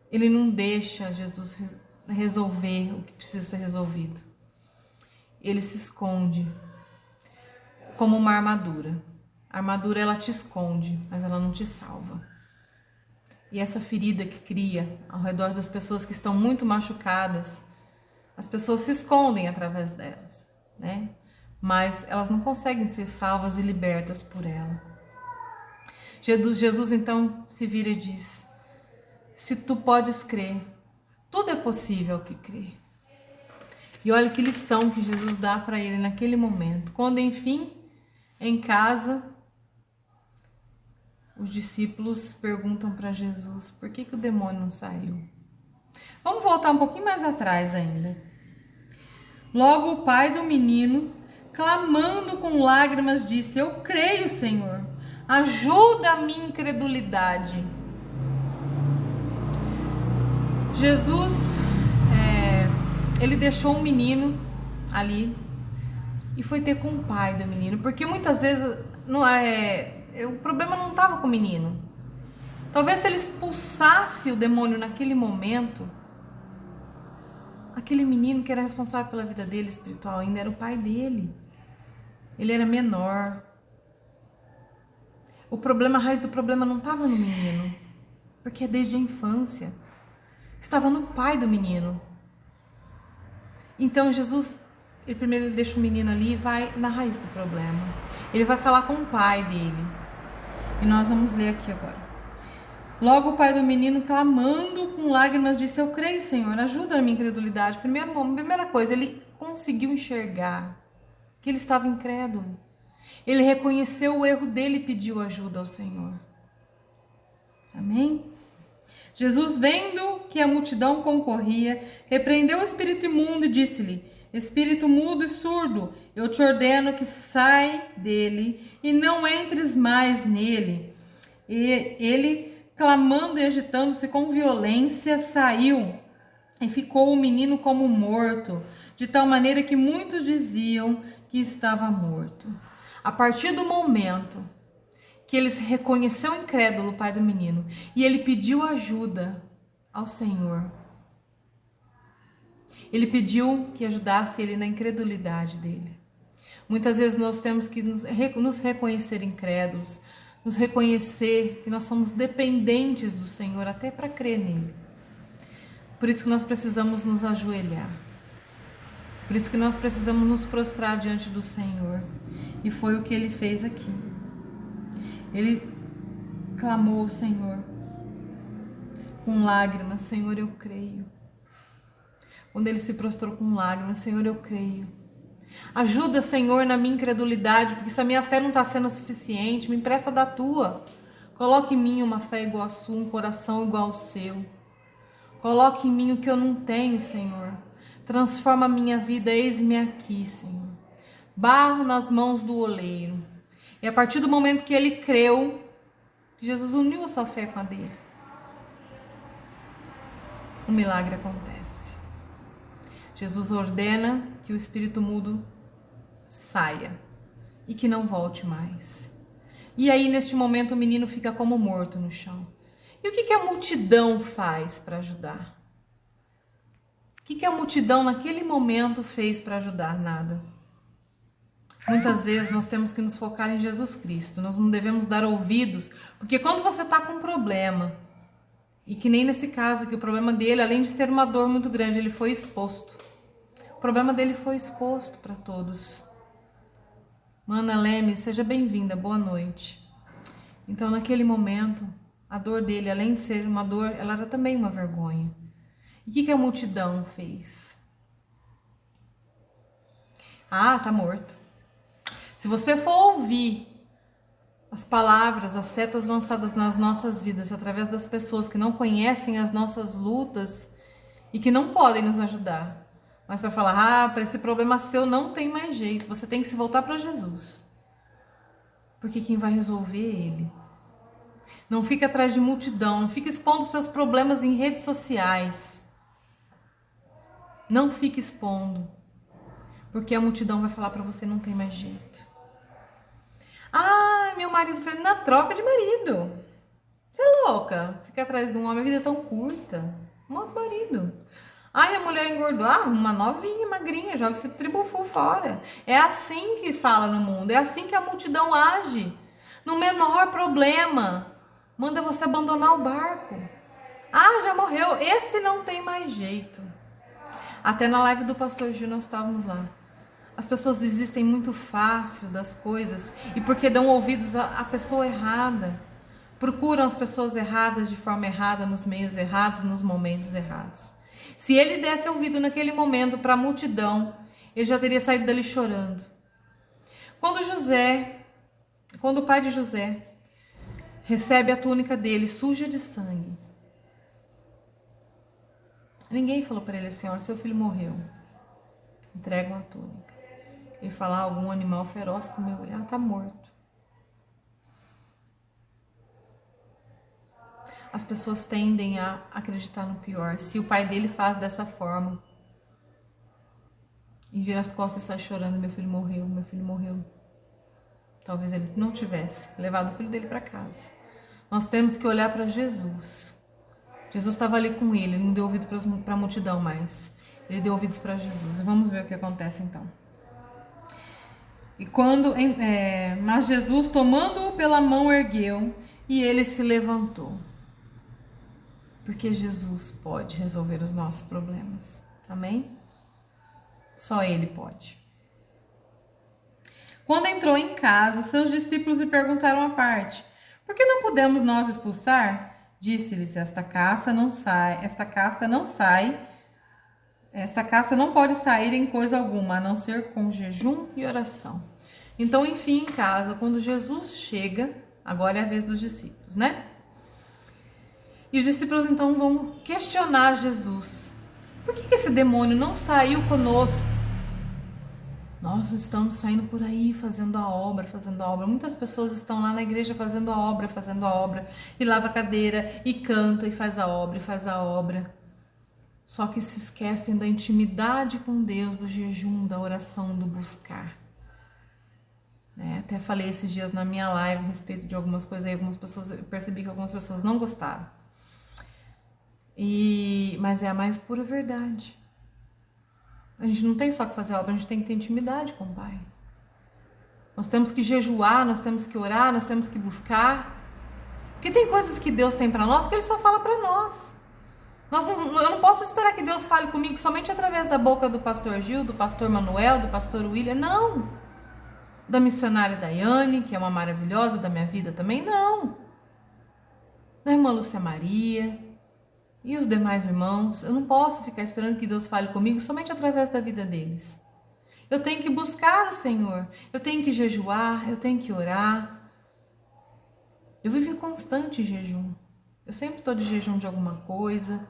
Ele não deixa Jesus resolver o que precisa ser resolvido. Ele se esconde como uma armadura. A armadura, ela te esconde, mas ela não te salva. E essa ferida que cria ao redor das pessoas que estão muito machucadas, as pessoas se escondem através delas, né? Mas elas não conseguem ser salvas e libertas por ela. Jesus então se vira e diz: se tu podes crer, tudo é possível ao que crê. E olha que lição que Jesus dá para ele naquele momento. Quando, enfim, em casa, os discípulos perguntam para Jesus: por que o demônio não saiu? Vamos voltar um pouquinho mais atrás ainda. Logo o pai do menino, clamando com lágrimas, disse: eu creio, Senhor, ajuda a minha incredulidade. Jesus, ele deixou o menino ali e foi ter com o pai do menino, porque muitas vezes o problema não estava com o menino. Talvez se ele expulsasse o demônio naquele momento, aquele menino que era responsável pela vida dele espiritual ainda era o pai dele. Ele era menor. A raiz do problema não estava no menino, porque é desde a infância. Estava no pai do menino. Então Jesus, primeiro ele deixa o menino ali e vai na raiz do problema. Ele vai falar com o pai dele. E nós vamos ler aqui agora. Logo o pai do menino, clamando com lágrimas, disse: eu creio, Senhor, ajuda a minha incredulidade. Primeira coisa, ele conseguiu enxergar que ele estava incrédulo. Ele reconheceu o erro dele e pediu ajuda ao Senhor. Amém? Jesus, vendo que a multidão concorria, repreendeu o espírito imundo e disse-lhe: espírito mudo e surdo, eu te ordeno que sai dele e não entres mais nele. E ele, clamando e agitando-se com violência, saiu e ficou o menino como morto, de tal maneira que muitos diziam que estava morto. A partir do momento que ele se reconheceu incrédulo, o pai do menino, e ele pediu ajuda ao Senhor, ele pediu que ajudasse ele na incredulidade dele. Muitas vezes nós temos que nos reconhecer incrédulos, nos reconhecer que nós somos dependentes do Senhor até para crer nele. Por isso que nós precisamos nos ajoelhar. Por isso que nós precisamos nos prostrar diante do Senhor. E foi o que ele fez aqui. Ele clamou ao Senhor com lágrimas: Senhor, eu creio. Quando ele se prostrou com lágrimas: Senhor, eu creio. Ajuda, Senhor, na minha incredulidade, porque se a minha fé não está sendo suficiente, me empresta da tua. Coloque em mim uma fé igual a sua, um coração igual ao seu. Coloque em mim o que eu não tenho, Senhor. Transforma a minha vida, eis-me aqui, Senhor. Barro nas mãos do oleiro. E a partir do momento que ele creu, Jesus uniu a sua fé com a dele. o milagre acontece. Jesus ordena que o espírito mudo saia e que não volte mais. E aí, neste momento, o menino fica como morto no chão. E o que a multidão faz para ajudar? O que a multidão naquele momento fez para ajudar? Nada. Muitas vezes nós temos que nos focar em Jesus Cristo. Nós não devemos dar ouvidos, porque quando você está com um problema, e que nem nesse caso, que o problema dele, além de ser uma dor muito grande, ele foi exposto. O problema dele foi exposto para todos. Mana Leme, seja bem-vinda, boa noite. Então, naquele momento, a dor dele, além de ser uma dor, ela era também uma vergonha. E o que a multidão fez? Ah, tá morto. Se você for ouvir as palavras, as setas lançadas nas nossas vidas através das pessoas que não conhecem as nossas lutas e que não podem nos ajudar, mas para falar, para esse problema seu não tem mais jeito, você tem que se voltar para Jesus, porque quem vai resolver é Ele. Não fique atrás de multidão, não fique expondo seus problemas em redes sociais, não fique expondo, porque a multidão vai falar para você não tem mais jeito. Ah, meu marido fez na troca de marido. Você é louca? Ficar atrás de um homem, a vida é tão curta. Um outro marido. Ai, a mulher engordou. Ah, uma novinha, magrinha, joga esse tribufu fora. É assim que fala no mundo. É assim que a multidão age. No menor problema, manda você abandonar o barco. Ah, já morreu. Esse não tem mais jeito. Até na live do Pastor Gil nós estávamos lá. As pessoas desistem muito fácil das coisas e porque dão ouvidos à pessoa errada. Procuram as pessoas erradas de forma errada, nos meios errados, nos momentos errados. Se ele desse ouvido naquele momento para a multidão, ele já teria saído dali chorando. Quando o pai de José recebe a túnica dele suja de sangue, ninguém falou para ele assim, olha, seu filho morreu, entregam a túnica. Ele fala, algum animal feroz comeu ele. Ah, tá morto. As pessoas tendem a acreditar no pior. Se o pai dele faz dessa forma e vira as costas e sai chorando, meu filho morreu, meu filho morreu. Talvez ele não tivesse levado o filho dele para casa. Nós temos que olhar para Jesus. Jesus estava ali com ele não deu ouvido para a multidão mais. Ele deu ouvidos para Jesus. E vamos ver o que acontece então. Mas Jesus, tomando-o pela mão, ergueu e ele se levantou. Porque Jesus pode resolver os nossos problemas. Amém? Só Ele pode. Quando entrou em casa, seus discípulos lhe perguntaram à parte: por que não podemos nós expulsar? Disse-lhes: esta casta não pode sair em coisa alguma, a não ser com jejum e oração. Então, enfim, em casa, quando Jesus chega, agora é a vez dos discípulos, né? E os discípulos então vão questionar Jesus. Por que esse demônio não saiu conosco? Nós estamos saindo por aí fazendo a obra. Muitas pessoas estão lá na igreja fazendo a obra. E lava a cadeira, e canta, e faz a obra. Só que se esquecem da intimidade com Deus, do jejum, da oração, do buscar. Até falei esses dias na minha live a respeito de algumas coisas aí, eu percebi que algumas pessoas não gostaram. Mas é a mais pura verdade. A gente não tem só que fazer a obra, a gente tem que ter intimidade com o Pai. Nós temos que jejuar, nós temos que orar, nós temos que buscar. Porque tem coisas que Deus tem para nós que Ele só fala para nós. Eu não posso esperar que Deus fale comigo somente através da boca do pastor Gil, do pastor Manuel, do pastor William. Não. Da missionária Daiane, que é uma maravilhosa da minha vida também. Não. Da irmã Lúcia Maria e os demais irmãos. Eu não posso ficar esperando que Deus fale comigo somente através da vida deles. Eu tenho que buscar o Senhor. Eu tenho que jejuar, eu tenho que orar. Eu vivo em constante jejum. Eu sempre estou de jejum de alguma coisa.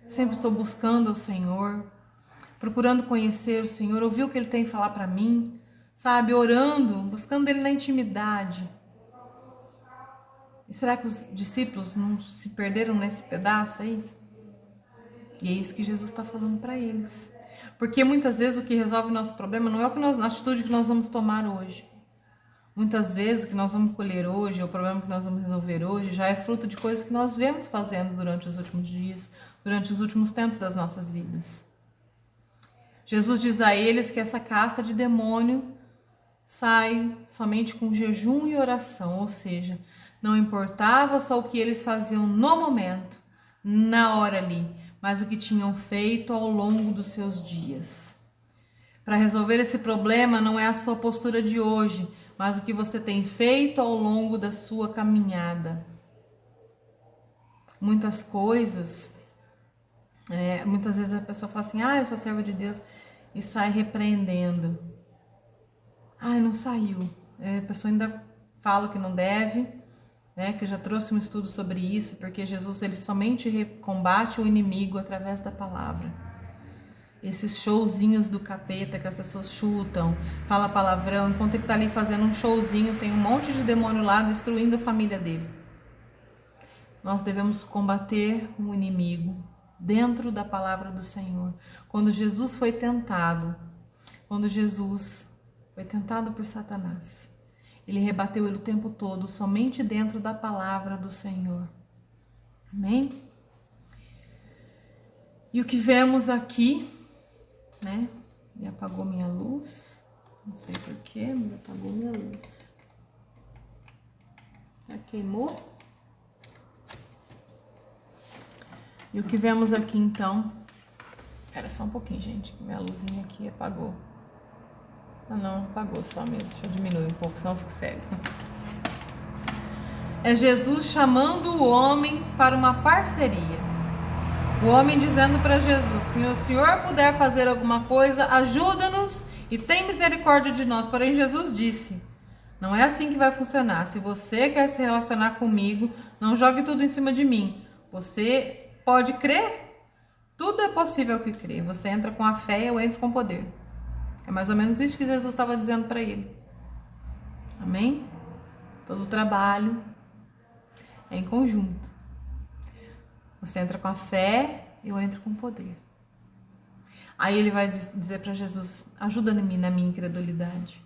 Sempre estou buscando o Senhor, procurando conhecer o Senhor, ouvir o que Ele tem a falar para mim, sabe? Orando, buscando Ele na intimidade. E será que os discípulos não se perderam nesse pedaço aí? E é isso que Jesus está falando para eles. Porque muitas vezes o que resolve o nosso problema não é a atitude que nós vamos tomar hoje. Muitas vezes o que nós vamos colher hoje, o problema que nós vamos resolver hoje, já é fruto de coisas que nós vemos fazendo durante os últimos dias, durante os últimos tempos das nossas vidas. Jesus diz a eles que essa casta de demônio sai somente com jejum e oração, ou seja, não importava só o que eles faziam no momento, na hora ali, mas o que tinham feito ao longo dos seus dias. Para resolver esse problema não é a sua postura de hoje, mas o que você tem feito ao longo da sua caminhada. Muitas coisas, muitas vezes a pessoa fala assim, eu sou serva de Deus, e sai repreendendo. Não saiu. A pessoa ainda fala que não deve, que eu já trouxe um estudo sobre isso, porque Jesus ele somente combate o inimigo através da palavra. Esses showzinhos do capeta que as pessoas chutam, fala palavrão, enquanto ele está ali fazendo um showzinho, tem um monte de demônio lá destruindo a família dele. Nós devemos combater o inimigo dentro da palavra do Senhor. Quando Jesus foi tentado por Satanás, ele rebateu ele o tempo todo, somente dentro da palavra do Senhor. Amém? E o que vemos aqui, e apagou minha luz, não sei porquê, mas apagou minha luz. Já queimou. E o que vemos aqui então, espera só um pouquinho, gente, que minha luzinha aqui apagou. Não, apagou só mesmo, deixa eu diminuir um pouco, senão eu fico cego. É Jesus chamando o homem para uma parceria. O homem dizendo para Jesus, se o Senhor puder fazer alguma coisa, ajuda-nos e tem misericórdia de nós. Porém, Jesus disse, não é assim que vai funcionar. Se você quer se relacionar comigo, não jogue tudo em cima de mim. Você pode crer? Tudo é possível que crer. Você entra com a fé e eu entro com poder. É mais ou menos isso que Jesus estava dizendo para ele. Amém? Todo o trabalho é em conjunto. Você entra com a fé, eu entro com o poder. Aí ele vai dizer para Jesus, ajuda-me na minha incredulidade.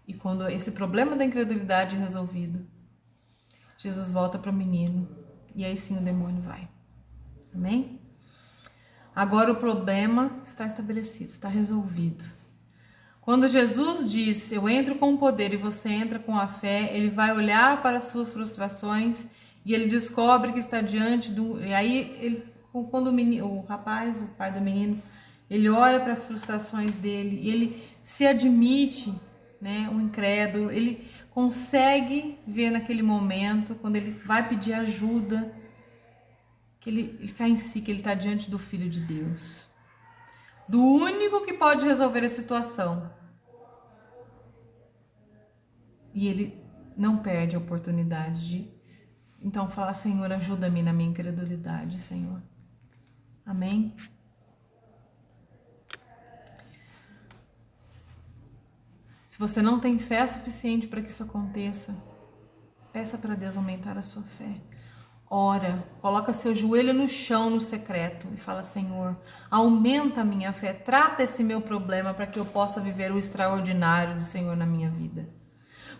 E quando esse problema da incredulidade é resolvido, Jesus volta para o menino. E aí sim o demônio vai. Amém? Agora o problema está estabelecido, está resolvido. Quando Jesus diz, eu entro com o poder e você entra com a fé, ele vai olhar para as suas frustrações e ele descobre que está diante do... E aí, quando o rapaz, o pai do menino, ele olha para as frustrações dele e ele se admite, um incrédulo, ele consegue ver naquele momento, quando ele vai pedir ajuda, que ele cai em si, que ele está diante do Filho de Deus. Do único que pode resolver a situação. E ele não perde a oportunidade de então falar, Senhor, ajuda-me na minha incredulidade, Senhor. Amém? Se você não tem fé suficiente para que isso aconteça, peça para Deus aumentar a sua fé. Ora, coloca seu joelho no chão no secreto e fala, Senhor, aumenta a minha fé, trata esse meu problema para que eu possa viver o extraordinário do Senhor na minha vida.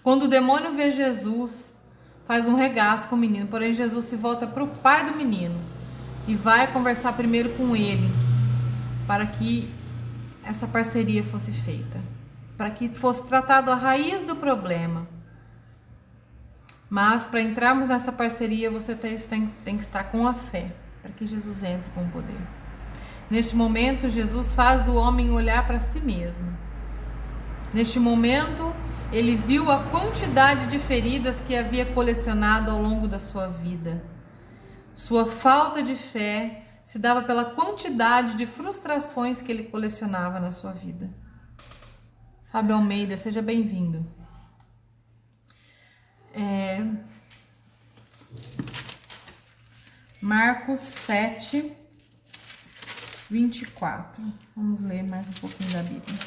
Quando o demônio vê Jesus, faz um regaço com o menino, porém Jesus se volta para o pai do menino e vai conversar primeiro com ele, para que essa parceria fosse feita, para que fosse tratado a raiz do problema. Mas para entrarmos nessa parceria, você tem que estar com a fé, para que Jesus entre com o poder. Neste momento, Jesus faz o homem olhar para si mesmo. Neste momento, ele viu a quantidade de feridas que havia colecionado ao longo da sua vida. Sua falta de fé se dava pela quantidade de frustrações que ele colecionava na sua vida. Fábio Almeida, seja bem-vindo. Marcos 7, 24. Vamos ler mais um pouquinho da Bíblia.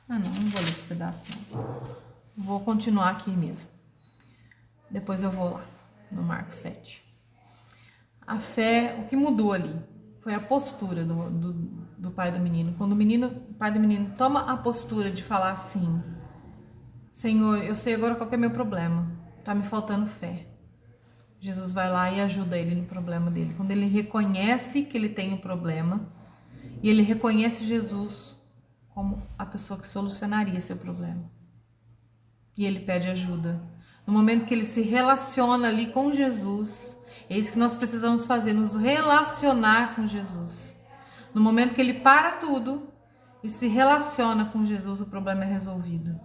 Não vou ler esse pedaço não. vou continuar aqui mesmo. Depois eu vou lá, no Marcos 7. A fé, o que mudou ali foi a postura do pai do menino. Quando o pai do menino toma a postura de falar assim: Senhor, eu sei agora qual que é meu problema, tá me faltando fé. Jesus vai lá e ajuda ele no problema dele. Quando ele reconhece que ele tem um problema e ele reconhece Jesus como a pessoa que solucionaria seu problema. E ele pede ajuda. No momento que ele se relaciona ali com Jesus, é isso que nós precisamos fazer, nos relacionar com Jesus. No momento que ele para tudo e se relaciona com Jesus, o problema é resolvido.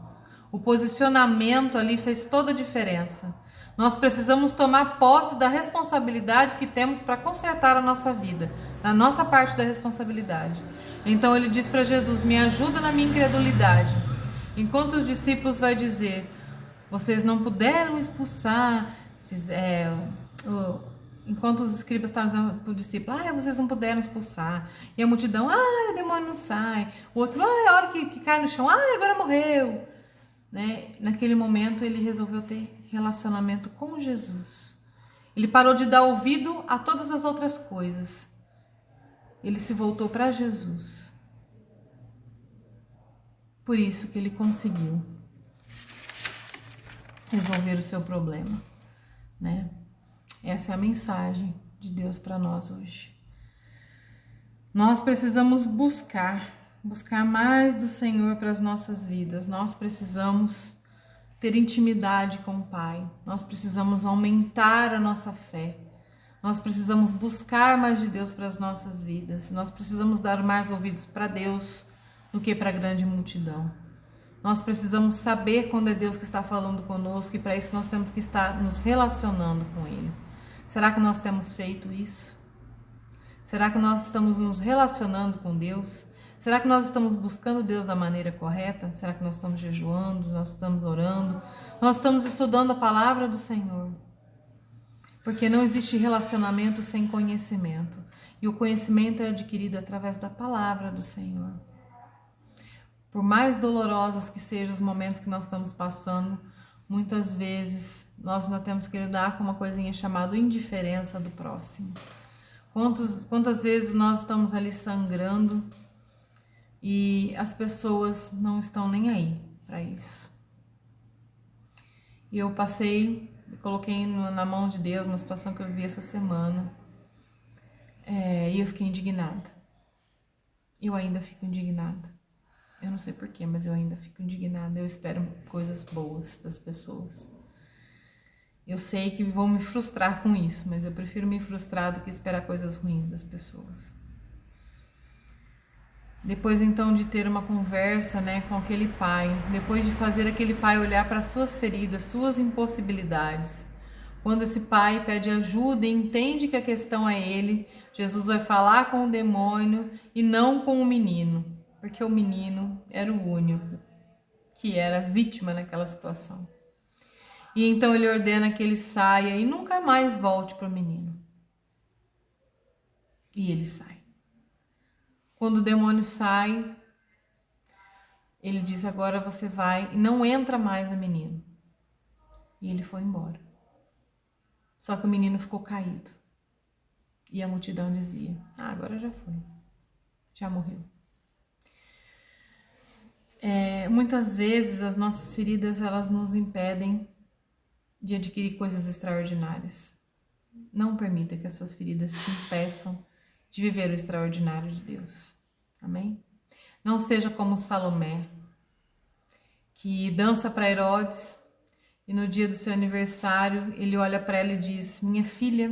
O posicionamento ali fez toda a diferença. Nós precisamos tomar posse da responsabilidade que temos para consertar a nossa vida, da nossa parte da responsabilidade. Então ele diz para Jesus: me ajuda na minha incredulidade. Enquanto os discípulos vai dizer: vocês não puderam expulsar, enquanto os escribas estavam dizendo para o discípulo: vocês não puderam expulsar. E a multidão: o demônio não sai. O outro: a hora que cai no chão, agora morreu. Né? Naquele momento ele resolveu ter relacionamento com Jesus. Ele parou de dar ouvido a todas as outras coisas. Ele se voltou para Jesus. Por isso que ele conseguiu resolver o seu problema, né? Essa é a mensagem de Deus para nós hoje. Nós precisamos buscar mais do Senhor para as nossas vidas. Nós precisamos ter intimidade com o Pai. Nós precisamos aumentar a nossa fé. Nós precisamos buscar mais de Deus para as nossas vidas. Nós precisamos dar mais ouvidos para Deus do que para a grande multidão. Nós precisamos saber quando é Deus que está falando conosco, e para isso nós temos que estar nos relacionando com Ele. Será que nós temos feito isso? Será que nós estamos nos relacionando com Deus? Será que nós estamos buscando Deus da maneira correta? Será que nós estamos jejuando? Nós estamos orando? Nós estamos estudando a palavra do Senhor? Porque não existe relacionamento sem conhecimento. E o conhecimento é adquirido através da palavra do Senhor. Por mais dolorosos que sejam os momentos que nós estamos passando, muitas vezes nós ainda temos que lidar com uma coisinha chamada indiferença do próximo. Quantas vezes nós estamos ali sangrando e as pessoas não estão nem aí para isso. E eu coloquei na mão de Deus uma situação que eu vivi essa semana, e eu fiquei indignada. Eu ainda fico indignada. Eu não sei porquê, mas eu ainda fico indignada. Eu espero coisas boas das pessoas. Eu sei que vão me frustrar com isso, mas eu prefiro me frustrar do que esperar coisas ruins das pessoas. Depois então de ter uma conversa, com aquele pai, depois de fazer aquele pai olhar para suas feridas, suas impossibilidades, quando esse pai pede ajuda e entende que a questão é ele, Jesus vai falar com o demônio e não com o menino, porque o menino era o único que era vítima naquela situação. E então ele ordena que ele saia e nunca mais volte para o menino. E ele sai. Quando o demônio sai, ele diz: agora você vai, e não entra mais no menino. E ele foi embora. Só que o menino ficou caído. E a multidão dizia: agora já foi, já morreu. Muitas vezes as nossas feridas, elas nos impedem de adquirir coisas extraordinárias. Não permita que as suas feridas te impeçam de viver o extraordinário de Deus. Amém? Não seja como Salomé, que dança para Herodes e no dia do seu aniversário ele olha para ela e diz: minha filha,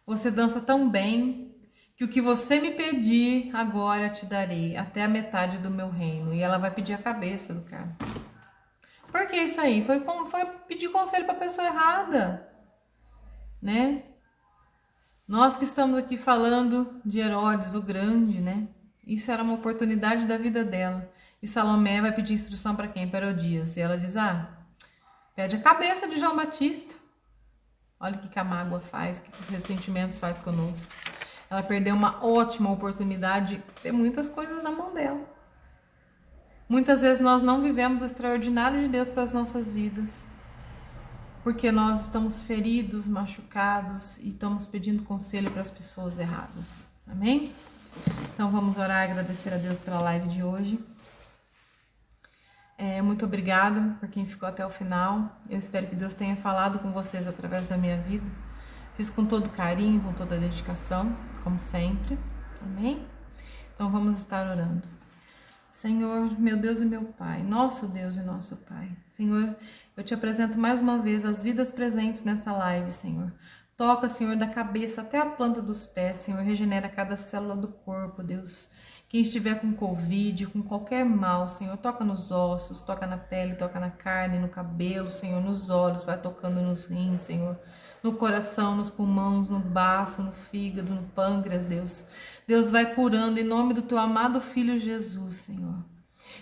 você dança tão bem que o que você me pedir agora te darei, até a metade do meu reino. E ela vai pedir a cabeça do cara. Por que isso aí? Foi pedir conselho para a pessoa errada, né? Nós que estamos aqui falando de Herodes, o grande, né? Isso era uma oportunidade da vida dela. E Salomé vai pedir instrução para quem? Para Herodias. E ela diz: pede a cabeça de João Batista. Olha o que a mágoa faz, o que os ressentimentos faz conosco. Ela perdeu uma ótima oportunidade de ter muitas coisas na mão dela. Muitas vezes nós não vivemos o extraordinário de Deus para as nossas vidas, porque nós estamos feridos, machucados e estamos pedindo conselho para as pessoas erradas. Amém? Então vamos orar e agradecer a Deus pela live de hoje. Muito obrigada por quem ficou até o final. Eu espero que Deus tenha falado com vocês através da minha vida. Fiz com todo carinho, com toda dedicação, como sempre. Amém? Então vamos estar orando. Senhor, meu Deus e meu Pai, nosso Deus e nosso Pai. Senhor, eu te apresento mais uma vez as vidas presentes nessa live, Senhor. Toca, Senhor, da cabeça até a planta dos pés, Senhor. Regenera cada célula do corpo, Deus. Quem estiver com Covid, com qualquer mal, Senhor, toca nos ossos, toca na pele, toca na carne, no cabelo, Senhor, nos olhos, vai tocando nos rins, Senhor, no coração, nos pulmões, no baço, no fígado, no pâncreas, Deus. Deus vai curando em nome do teu amado Filho Jesus, Senhor.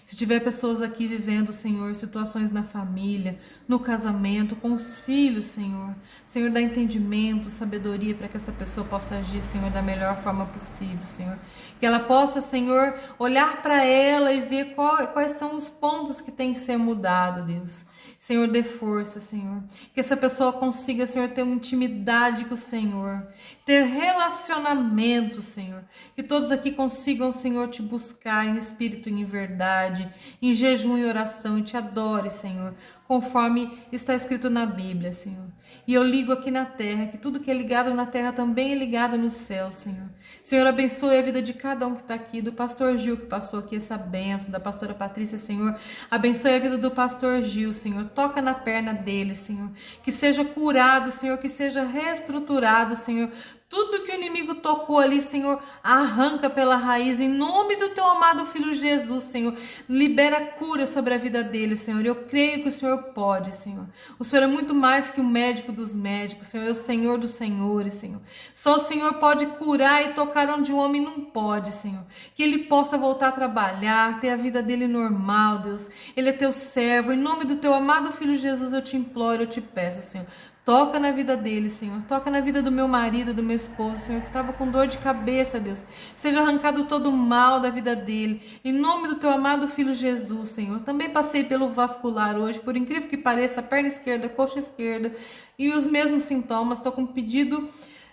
Se tiver pessoas aqui vivendo, Senhor, situações na família, no casamento, com os filhos, Senhor. Senhor, dá entendimento, sabedoria para que essa pessoa possa agir, Senhor, da melhor forma possível, Senhor. Que ela possa, Senhor, olhar para ela e ver quais são os pontos que tem que ser mudado, Deus. Senhor, dê força, Senhor. Que essa pessoa consiga, Senhor, ter uma intimidade com o Senhor. Ter relacionamento, Senhor. Que todos aqui consigam, Senhor, te buscar em espírito e em verdade, em jejum e oração, e te adore, Senhor, conforme está escrito na Bíblia, Senhor. E eu ligo aqui na terra, que tudo que é ligado na terra também é ligado no céu, Senhor. Senhor, abençoe a vida de cada um que está aqui, do pastor Gil que passou aqui essa bênção, da pastora Patrícia, Senhor. Abençoe a vida do pastor Gil, Senhor. Toca na perna dele, Senhor. Que seja curado, Senhor, que seja reestruturado, Senhor. Tudo que o inimigo tocou ali, Senhor, arranca pela raiz, em nome do teu amado Filho Jesus, Senhor. Libera cura sobre a vida dele, Senhor. Eu creio que o Senhor pode, Senhor. O Senhor é muito mais que o médico dos médicos, Senhor. É o Senhor dos senhores, Senhor. Só o Senhor pode curar e tocar onde o homem não pode, Senhor. Que ele possa voltar a trabalhar, ter a vida dele normal, Deus. Ele é teu servo. Em nome do teu amado Filho Jesus, eu te imploro, eu te peço, Senhor. Toca na vida dele, Senhor. Toca na vida do meu marido, do meu esposo, Senhor, que estava com dor de cabeça, Deus. Seja arrancado todo o mal da vida dele. Em nome do teu amado Filho Jesus, Senhor. Também passei pelo vascular hoje, por incrível que pareça, a perna esquerda, coxa esquerda e os mesmos sintomas. Estou com um pedido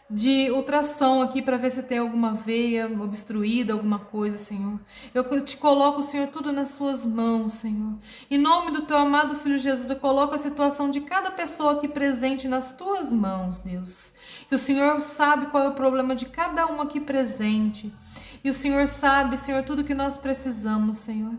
de ultrassom aqui para ver se tem alguma veia obstruída, alguma coisa, Senhor. Eu te coloco, Senhor, tudo nas suas mãos, Senhor. Em nome do teu amado Filho Jesus, eu coloco a situação de cada pessoa aqui presente nas tuas mãos, Deus. Que o Senhor sabe qual é o problema de cada um aqui presente. E o Senhor sabe, Senhor, tudo que nós precisamos, Senhor.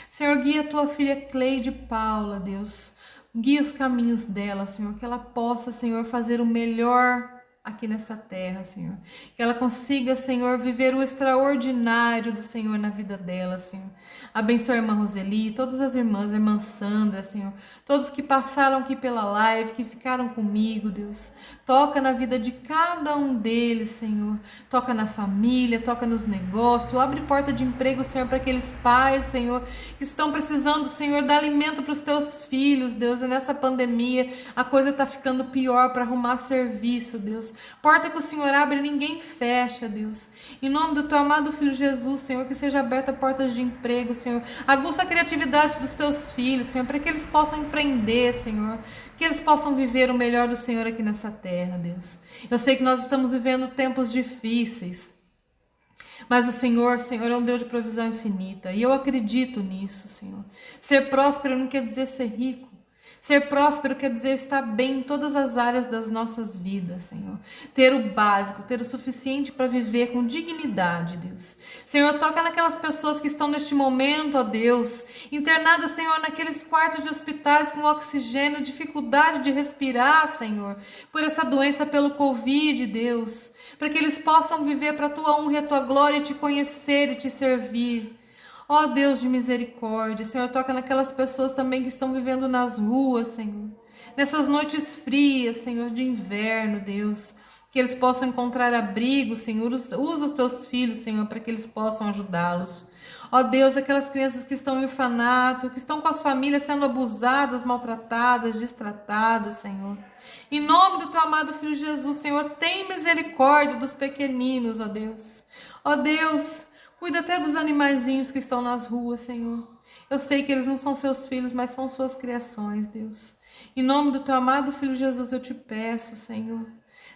Senhor, guia a tua filha Cleide Paula, Deus. Guia os caminhos dela, Senhor. Que ela possa, Senhor, fazer o melhor aqui nessa terra, Senhor. Que ela consiga, Senhor, viver o extraordinário do Senhor na vida dela, Senhor. Abençoe a irmã Roseli, todas as irmãs, a irmã Sandra, Senhor. Todos que passaram aqui pela live, que ficaram comigo, Deus. Toca na vida de cada um deles, Senhor. Toca na família, toca nos negócios. Abre porta de emprego, Senhor, para aqueles pais, Senhor, que estão precisando, Senhor, dar alimento para os teus filhos, Deus. E nessa pandemia, a coisa está ficando pior para arrumar serviço, Deus. Porta que o Senhor abre, ninguém fecha, Deus. Em nome do teu amado Filho Jesus, Senhor, que seja aberta portas de emprego, Senhor. Aguça a criatividade dos teus filhos, Senhor, para que eles possam empreender, Senhor. Que eles possam viver o melhor do Senhor aqui nessa terra, Deus. Eu sei que nós estamos vivendo tempos difíceis, mas o Senhor é um Deus de provisão infinita. E eu acredito nisso, Senhor. Ser próspero não quer dizer ser rico. Ser próspero quer dizer estar bem em todas as áreas das nossas vidas, Senhor. Ter o básico, ter o suficiente para viver com dignidade, Deus. Senhor, toca naquelas pessoas que estão neste momento, ó Deus, internadas, Senhor, naqueles quartos de hospitais com oxigênio, dificuldade de respirar, Senhor, por essa doença, pelo Covid, Deus, para que eles possam viver para a tua honra e a tua glória e te conhecer e te servir. Ó Deus de misericórdia, Senhor, toca naquelas pessoas também que estão vivendo nas ruas, Senhor. Nessas noites frias, Senhor, de inverno, Deus. Que eles possam encontrar abrigo, Senhor. Usa os teus filhos, Senhor, para que eles possam ajudá-los. Ó Deus, aquelas crianças que estão em orfanato, que estão com as famílias sendo abusadas, maltratadas, destratadas, Senhor. Em nome do teu amado Filho Jesus, Senhor, tem misericórdia dos pequeninos, ó Deus. Ó Deus, Cuida até dos animaizinhos que estão nas ruas, Senhor. Eu sei que eles não são seus filhos, mas são suas criações, Deus. Em nome do teu amado Filho Jesus, eu te peço, Senhor.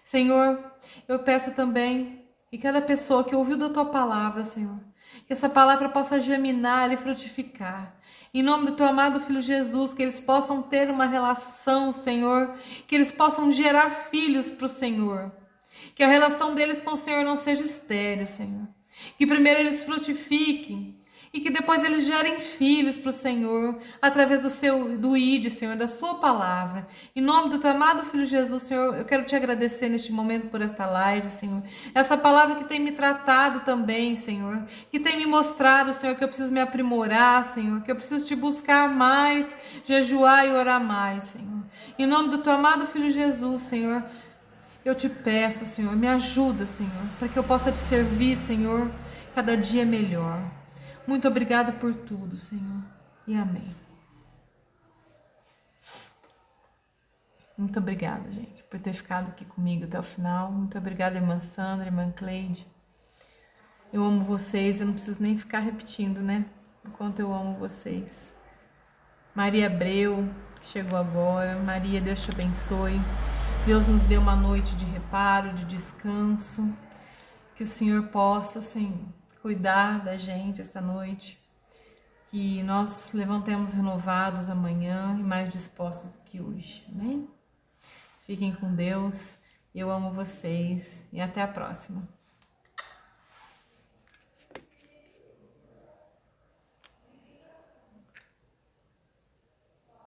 Senhor, eu peço também que cada pessoa que ouviu da tua palavra, Senhor, que essa palavra possa germinar e frutificar. Em nome do teu amado Filho Jesus, que eles possam ter uma relação, Senhor, que eles possam gerar filhos para o Senhor. Que a relação deles com o Senhor não seja estéril, Senhor. Que primeiro eles frutifiquem e que depois eles gerem filhos para o Senhor, através do ID, Senhor, da sua palavra. Em nome do teu amado Filho Jesus, Senhor, eu quero te agradecer neste momento por esta live, Senhor. Essa palavra que tem me tratado também, Senhor, que tem me mostrado, Senhor, que eu preciso me aprimorar, Senhor, que eu preciso te buscar mais, jejuar e orar mais, Senhor. Em nome do teu amado Filho Jesus, Senhor, eu te peço, Senhor, me ajuda, Senhor, para que eu possa te servir, Senhor, cada dia melhor. Muito obrigada por tudo, Senhor, e amém. Muito obrigada, gente, por ter ficado aqui comigo até o final. Muito obrigada, irmã Sandra, irmã Cleide. Eu amo vocês, eu não preciso nem ficar repetindo, né? O quanto eu amo vocês. Maria Abreu, que chegou agora. Maria, Deus te abençoe. Deus nos dê uma noite de reparo, de descanso. Que o Senhor possa, Senhor, cuidar da gente esta noite. Que nós levantemos renovados amanhã e mais dispostos do que hoje. Amém? Fiquem com Deus. Eu amo vocês e até a próxima.